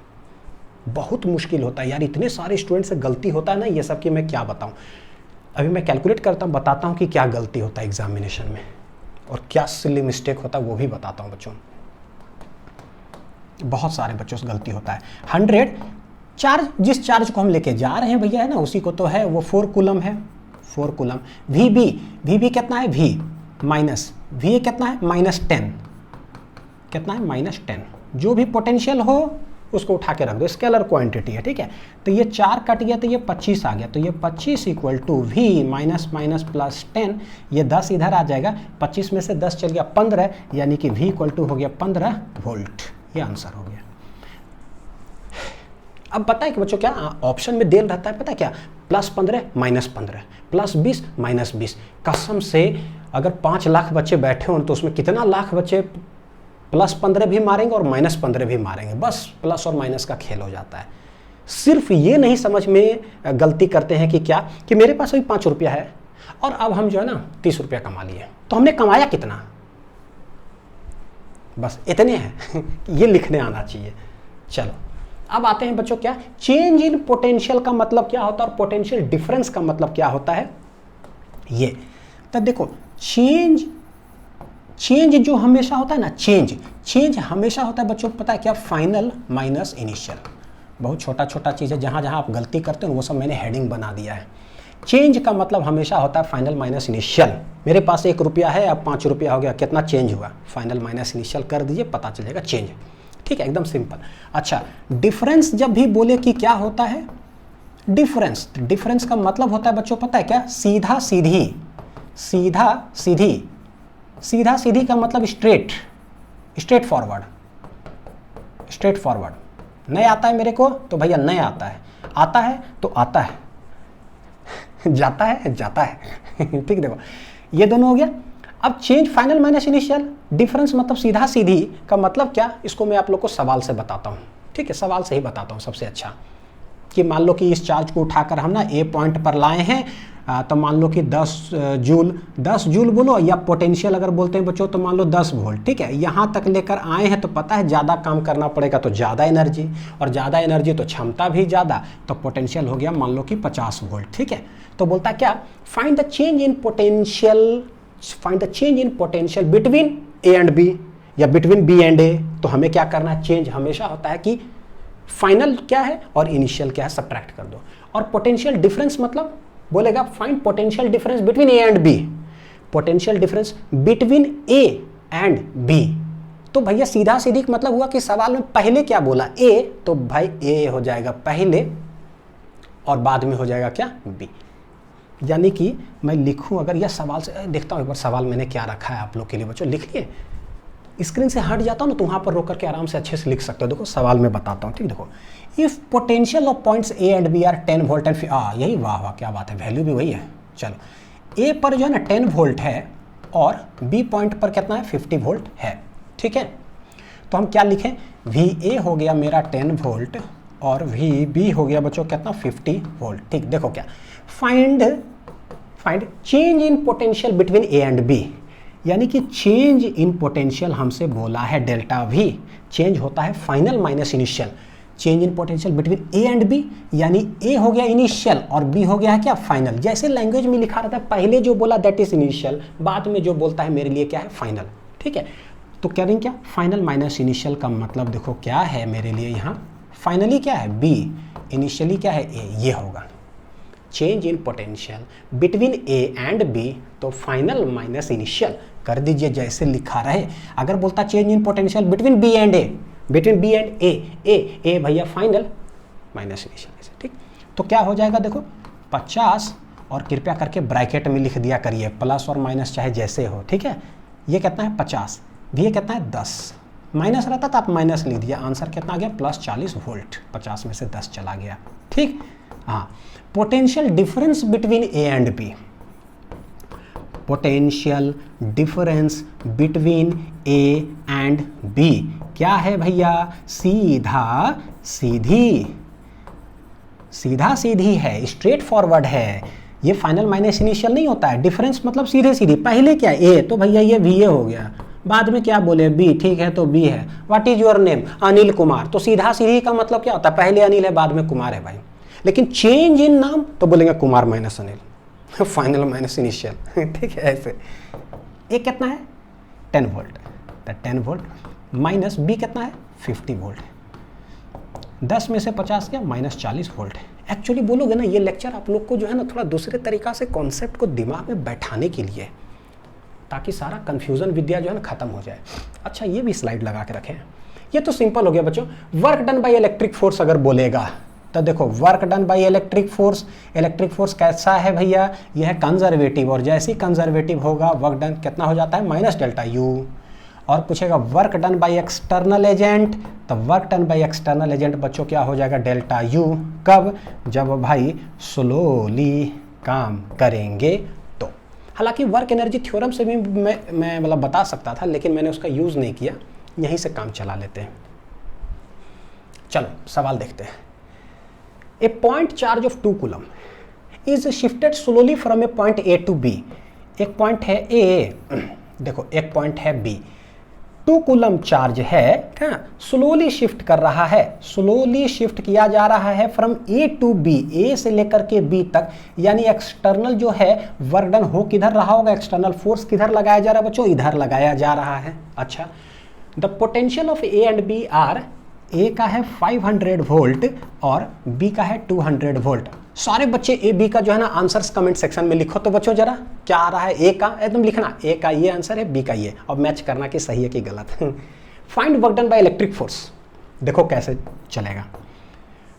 बहुत मुश्किल होता है यार, इतने सारे स्टूडेंट से गलती होता है ना ये सब कि मैं क्या बताऊँ। अभी मैं कैलकुलेट करता हूँ, बताता हूँ कि क्या गलती होता है एग्जामिनेशन में और क्या सिली मिस्टेक होता है वो भी बताता हूँ बच्चों। बहुत सारे बच्चों से गलती होता है। 100 चार्ज, जिस चार्ज को हम लेके जा रहे हैं भैया है ना उसी को तो है, वो 4 कूलम है, 4 कूलम। वी कितना है, वी कितना है, -10, कितना है, -10। जो भी पोटेंशियल हो उसको उठा के रख दो, स्केलर क्वांटिटी है, ठीक है। तो ये 4 कट गया तो ये 25 आ गया, तो ये 25 equal to V minus plus 10, ये 10 इधर आ जाएगा, 25 में से 10 चल गया 15, यानी कि वी इक्वल टू हो गया 15 वोल्ट। ये आंसर हो गया। अब पता है कि बच्चों क्या ऑप्शन में देन रहता है, पता है क्या, +15 -15, +20 -20। कसम से अगर 5 लाख बच्चे बैठे हों तो उसमें कितना लाख बच्चे +15 भी मारेंगे और -15 भी मारेंगे, बस प्लस और माइनस का खेल हो जाता है। सिर्फ ये नहीं समझ में गलती करते हैं कि क्या, कि मेरे पास अभी 5 रुपया है और अब हम जो है ना 30 रुपया कमा लिए, तो हमने कमाया कितना, बस इतने हैं ये लिखने आना चाहिए। चलो अब आते हैं बच्चों क्या, चेंज इन पोटेंशियल का मतलब क्या होता है और पोटेंशियल डिफरेंस का मतलब क्या होता है ये। तो देखो चेंज जो हमेशा होता है ना, चेंज हमेशा होता है बच्चों, पता है क्या, फाइनल माइनस इनिशियल। बहुत छोटा छोटा चीज़ है, जहाँ जहाँ आप गलती करते हो वो सब मैंने हेडिंग बना दिया है। चेंज का मतलब हमेशा होता है फाइनल माइनस इनिशियल। मेरे पास 1 रुपया है, अब 5 रुपया हो गया, कितना चेंज हुआ, फाइनल माइनस इनिशियल कर दीजिए, पता चल जाएगा चेंज, ठीक है, एकदम सिंपल। अच्छा, डिफरेंस जब भी बोले कि क्या होता है डिफरेंस का मतलब होता है बच्चों पता है क्या, सीधा सीधी का मतलब स्ट्रेट फॉरवर्ड। नहीं आता है मेरे को तो भैया नहीं आता है तो आता है जाता है ठीक, देखो ये दोनों हो गया। अब change final minus initial, difference मतलब सीधा सीधी का मतलब क्या, इसको मैं आप लोग को सवाल से बताता हूँ, ठीक है, सवाल से ही बताता हूँ सबसे अच्छा। कि मान लो कि इस चार्ज को उठाकर हम ना ए पॉइंट पर लाए हैं, तो मान लो कि 10 जूल बोलो, या पोटेंशियल अगर बोलते हैं बच्चों तो मान लो 10 वोल्ट, ठीक है। यहाँ तक लेकर आए हैं तो पता है ज़्यादा काम करना पड़ेगा तो ज़्यादा एनर्जी, और ज़्यादा एनर्जी तो क्षमता भी ज़्यादा, तो पोटेंशियल हो गया मान लो कि 50 वोल्ट, ठीक है। तो बोलता है क्या, find the change in potential between A and B या बिटवीन बी एंड ए। तो हमें क्या करना है, चेंज हमेशा होता है कि फाइनल क्या है और इनिशियल क्या है सब्ट्रैक्ट कर दो। और पोटेंशियल डिफरेंस मतलब बोलेगा find potential difference between A and B, potential difference between A and B. तो भैया सीधा सीधी मतलब हुआ कि सवाल में पहले क्या बोला ए, तो भाई ए हो जाएगा पहले और बाद में हो जाएगा क्या, बी। यानी कि मैं लिखूं अगर यह सवाल से, देखता हूं एक बार सवाल मैंने क्या रखा है आप लोग के लिए बच्चों, लिख लिए। स्क्रीन से हट जाता हूं ना तो वहां पर रोक करके आराम से अच्छे से लिख सकते हो। देखो सवाल में बताता हूं, ठीक, देखो, if potential of points A and B are 10 volt and यही वाह क्या बात है, वैल्यू भी वही है। चलो ए पर जो है ना 10 वोल्ट है और बी पॉइंट पर कितना है, 50 वोल्ट है, ठीक है। तो हम क्या लिखें, वी ए हो गया मेरा 10 वोल्ट और वी बी हो गया बच्चों कितना, 50 वोल्ट, ठीक। देखो क्या, find change in potential between A and B, यानी कि चेंज इन पोटेंशियल हमसे बोला है डेल्टा वी, चेंज होता है final minus initial. Change in potential between A and B, यानी ए हो गया इनिशियल और बी हो गया है क्या, फाइनल। जैसे लैंग्वेज में लिखा रहता है, पहले जो बोला दैट इज इनिशियल, बाद में जो बोलता है मेरे लिए क्या है, फाइनल, ठीक है। तो क्या देंगे, क्या फाइनल माइनस इनिशियल का मतलब देखो क्या है मेरे लिए यहाँ, फाइनली क्या है बी, इनिशियली क्या है ए, ये होगा। Change in potential between A and B, तो फाइनल माइनस इनिशियल कर दीजिए जैसे लिखा रहे। अगर बोलता change in potential between B and A, between B and A भैया फाइनल माइनस इनिशियल, ऐसे, ठीक। तो क्या हो जाएगा देखो 50, और कृपया करके ब्रैकेट में लिख दिया करिए, प्लस और माइनस चाहे जैसे हो, ठीक है। ये कितना है 50, ये कितना है 10, माइनस रहता था आप माइनस लिख दिया, आंसर कितना आ गया +40 वोल्ट, 50 में से 10 चला गया, ठीक। हाँ, potential difference between A and B, potential difference between A and B क्या है भैया, सीधा सीधी, सीधा सीधी है, स्ट्रेट फॉरवर्ड है। ये फाइनल माइनस इनिशियल नहीं होता है। डिफरेंस मतलब सीधे सीधी, पहले क्या ए, तो भैया ये VA हो गया, बाद में क्या बोले बी, ठीक है तो बी है। What is your name, Anil Kumar, तो सीधा सीधी का मतलब क्या होता है, पहले अनिल है बाद में कुमार है भाई। लेकिन चेंज इन नाम तो बोलेंगे Kumar minus Anil, final minus initial, ठीक है ऐसे। ए कितना है 10 वोल्ट, तो 10 वोल्ट माइनस बी कितना है 50 वोल्ट, 10 में से 50 क्या माइनस 40 वोल्ट है। एक्चुअली बोलोगे ना, ये लेक्चर आप लोग को जो है ना थोड़ा दूसरे तरीका से कॉन्सेप्ट को दिमाग में बैठाने के लिए, ताकि सारा कन्फ्यूज़न विद्या जो है ना खत्म हो जाए। अच्छा ये भी स्लाइड लगा के रखें। ये तो सिंपल हो गया बच्चों। Work done by electric force अगर बोलेगा तो देखो work done by electric force कैसा है भैया, यह है कंजर्वेटिव, और जैसे ही कंजर्वेटिव होगा वर्क डन कितना हो जाता है माइनस डेल्टा यू। और पूछेगा work done by external agent, तो work done by external agent बच्चों क्या हो जाएगा डेल्टा यू। कब, जब भाई स्लोली काम करेंगे तो। हालांकि वर्क एनर्जी थ्योरम से भी मैं मतलब बता सकता था, लेकिन मैंने उसका यूज़ नहीं किया, यहीं से काम चला लेते हैं। चलो सवाल देखते हैं। A point charge of 2 coulomb is shifted slowly from a point A to B. एक पॉइंट है ए, देखो एक पॉइंट है बी, 2 कूलम चार्ज है, स्लोली शिफ्ट कर रहा है, स्लोली शिफ्ट किया जा रहा है from A to B, A से लेकर के बी तक। यानी एक्सटर्नल जो है वर्क डन हो किधर रहा होगा, एक्सटर्नल फोर्स किधर लगाया जा रहा है बच्चों, इधर लगाया जा रहा है। अच्छा, the potential of A and B are, A का है 500 वोल्ट और बी का है 200 वोल्ट। सारे बच्चे ए बी का जो है ना आंसर्स कमेंट सेक्शन में लिखो तो बच्चों जरा क्या आ रहा है। ए का एकदम लिखना, ए का ये आंसर है, बी का ये, और मैच करना कि सही है कि गलत। Find work done by electric force, देखो कैसे चलेगा।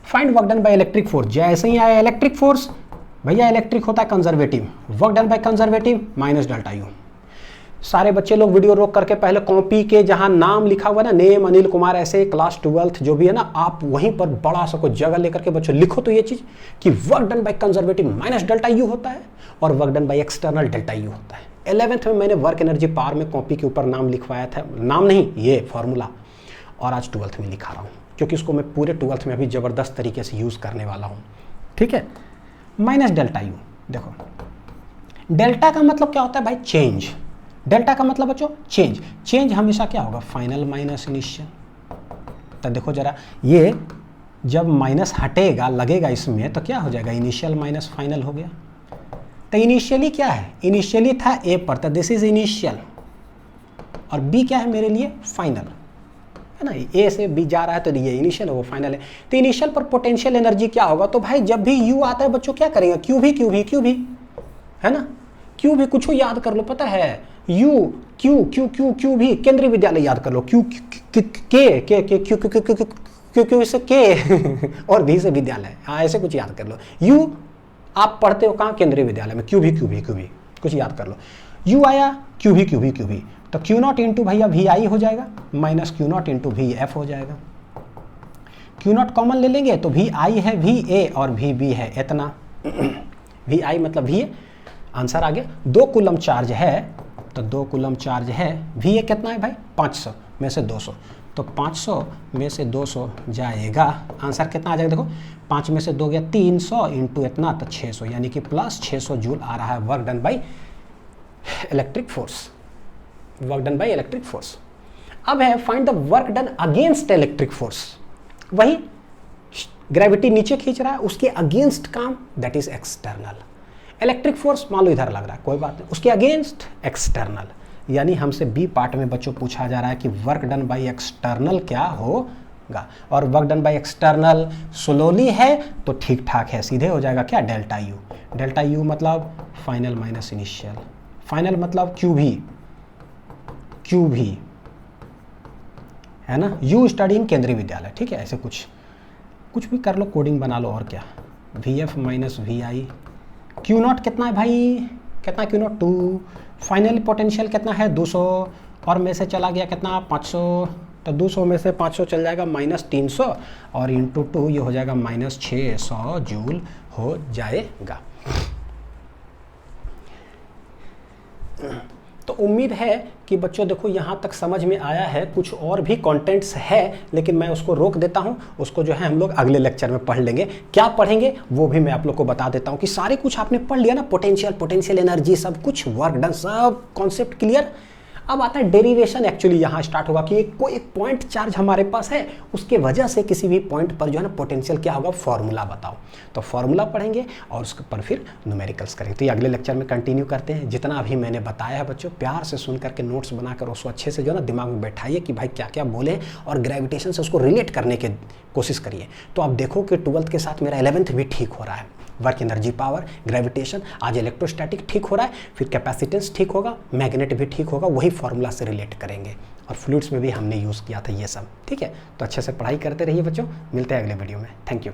Find work done by electric force, जैसे ही आया इलेक्ट्रिक फोर्स, भैया इलेक्ट्रिक होता है conservative, work done by conservative minus delta you. सारे बच्चे लोग वीडियो रोक करके पहले कॉपी के जहां नाम लिखा हुआ है ना, नेम अनिल कुमार, ऐसे क्लास 12th जो भी है ना, आप वहीं पर बड़ा सा कोई जगह लेकर के बच्चों लिखो तो ये चीज कि work done by conservative minus delta you होता है और work done by external delta U होता है। 11th में मैंने वर्क एनर्जी पावर में कॉपी के ऊपर नाम लिखवाया था, नाम नहीं ये फॉर्मूला, और आज 12th में लिखा रहा हूँ क्योंकि इसको मैं पूरे 12th में अभी जबरदस्त तरीके से यूज करने वाला हूँ। ठीक है, माइनस डेल्टा यू, देखो डेल्टा का मतलब क्या होता है भाई, चेंज। डेल्टा का मतलब बच्चों चेंज, चेंज हमेशा क्या होगा फाइनल माइनस इनिशियल। तो देखो जरा, ये जब माइनस हटेगा लगेगा इसमें तो क्या हो जाएगा, इनिशियल माइनस फाइनल हो गया। तो इनिशियली क्या है, इनिशियली था ए पर, तो दिस इज इनिशियल, और बी क्या है मेरे लिए फाइनल, है ना। ए से बी जा रहा है तो ये इनिशियल है, वो फाइनल है। तो इनिशियल पर पोटेंशियल एनर्जी क्या होगा, तो भाई जब भी यू आता है बच्चों क्या करेंगे, क्यू भी क्यू भी क्यू भी, है ना, क्यू भी कुछ याद कर लो, पता है you Q Q Q Q भी, केंद्रीय विद्यालय याद कर लो, क्यू के के क्यू क्यू क्यू से के और भी से विद्यालय, हाँ ऐसे कुछ याद कर लो। यू आप पढ़ते हो कहाँ, केंद्रीय विद्यालय में, क्यू भी क्यू भी क्यू भी कुछ याद कर लो। यू आया क्यू भी क्यू भी क्यू भी, तो क्यू नॉट इंटू भैया वी आई हो जाएगा minus Q not into V F हो जाएगा। क्यू नॉट कॉमन ले लेंगे तो वी आई है वी ए और वी बी है इतना, वी आई मतलब वी ए, आंसर आ गया। 2 कूलम चार्ज है तो 2 कूलम चार्ज है, वी ए कितना है भाई 500 में से 200, तो 500 में से 200 जाएगा, आंसर कितना आ जाएगा, देखो 5 में से 2 गया 300 इंटू इतना तो 600, यानी कि प्लस 600 जूल आ रहा है work done by electric force, work done by electric force. अब है find the work done against electric force, वही ग्रेविटी नीचे खींच रहा है उसके अगेंस्ट काम, that is external. Electric force मान लो इधर लग रहा है, कोई बात नहीं, उसके अगेंस्ट एक्सटर्नल। यानी हमसे बी पार्ट में बच्चों पूछा जा रहा है कि वर्क डन बाय एक्सटर्नल क्या होगा, और work done by external slowly है तो ठीक ठाक है, सीधे हो जाएगा क्या डेल्टा यू। डेल्टा यू मतलब फाइनल माइनस इनिशियल, फाइनल मतलब क्यू भी है ना, यू स्टडी इन केंद्रीय विद्यालय, ठीक है, ऐसे कुछ भी कर लो, कोडिंग बना लो, और क्या, V F minus V I. Q naught कितना है भाई, कितना क्यू नॉट 2, फाइनल पोटेंशियल कितना है 200, और में से चला गया कितना 500, तो 200 में से 500 चल जाएगा माइनस 300 और इंटू 2 ये हो जाएगा माइनस 600 जूल हो जाएगा। तो तो उम्मीद है कि बच्चों देखो यहाँ तक समझ में आया है। कुछ और भी कंटेंट्स है लेकिन मैं उसको रोक देता हूँ, उसको जो है हम लोग अगले लेक्चर में पढ़ लेंगे। क्या पढ़ेंगे वो भी मैं आप लोग को बता देता हूँ कि सारे कुछ आपने पढ़ लिया ना, पोटेंशियल एनर्जी, सब कुछ वर्क डन, सब कॉन्सेप्ट क्लियर। अब आता है डेरिवेशन। एक्चुअली यहाँ स्टार्ट होगा कि कोई एक पॉइंट चार्ज हमारे पास है, उसके वजह से किसी भी पॉइंट पर जो है ना पोटेंशियल क्या होगा, फॉर्मूला बताओ। तो फॉर्मूला पढ़ेंगे और उसके पर फिर न्यूमेरिकल्स करेंगे। तो ये अगले लेक्चर में कंटिन्यू करते हैं। जितना अभी मैंने बताया है बच्चों, प्यार से सुन करके नोट्स बनाकर उसको अच्छे से जो है ना दिमाग में बैठाइए कि भाई क्या क्या बोले, और ग्रेविटेशन से उसको रिलेट करने की कोशिश करिए। तो आप देखो कि 12th के साथ मेरा 11th भी ठीक हो रहा है। वर्क एनर्जी, पावर, ग्रेविटेशन, आज इलेक्ट्रोस्टैटिक ठीक हो रहा है, फिर कैपेसिटेंस ठीक होगा, मैग्नेट भी ठीक होगा, वही फॉर्मूला से रिलेट करेंगे। और फ्लूइड्स में भी हमने यूज़ किया था ये सब। ठीक है, तो अच्छे से पढ़ाई करते रहिए बच्चों, मिलते हैं अगले वीडियो में। Thank you.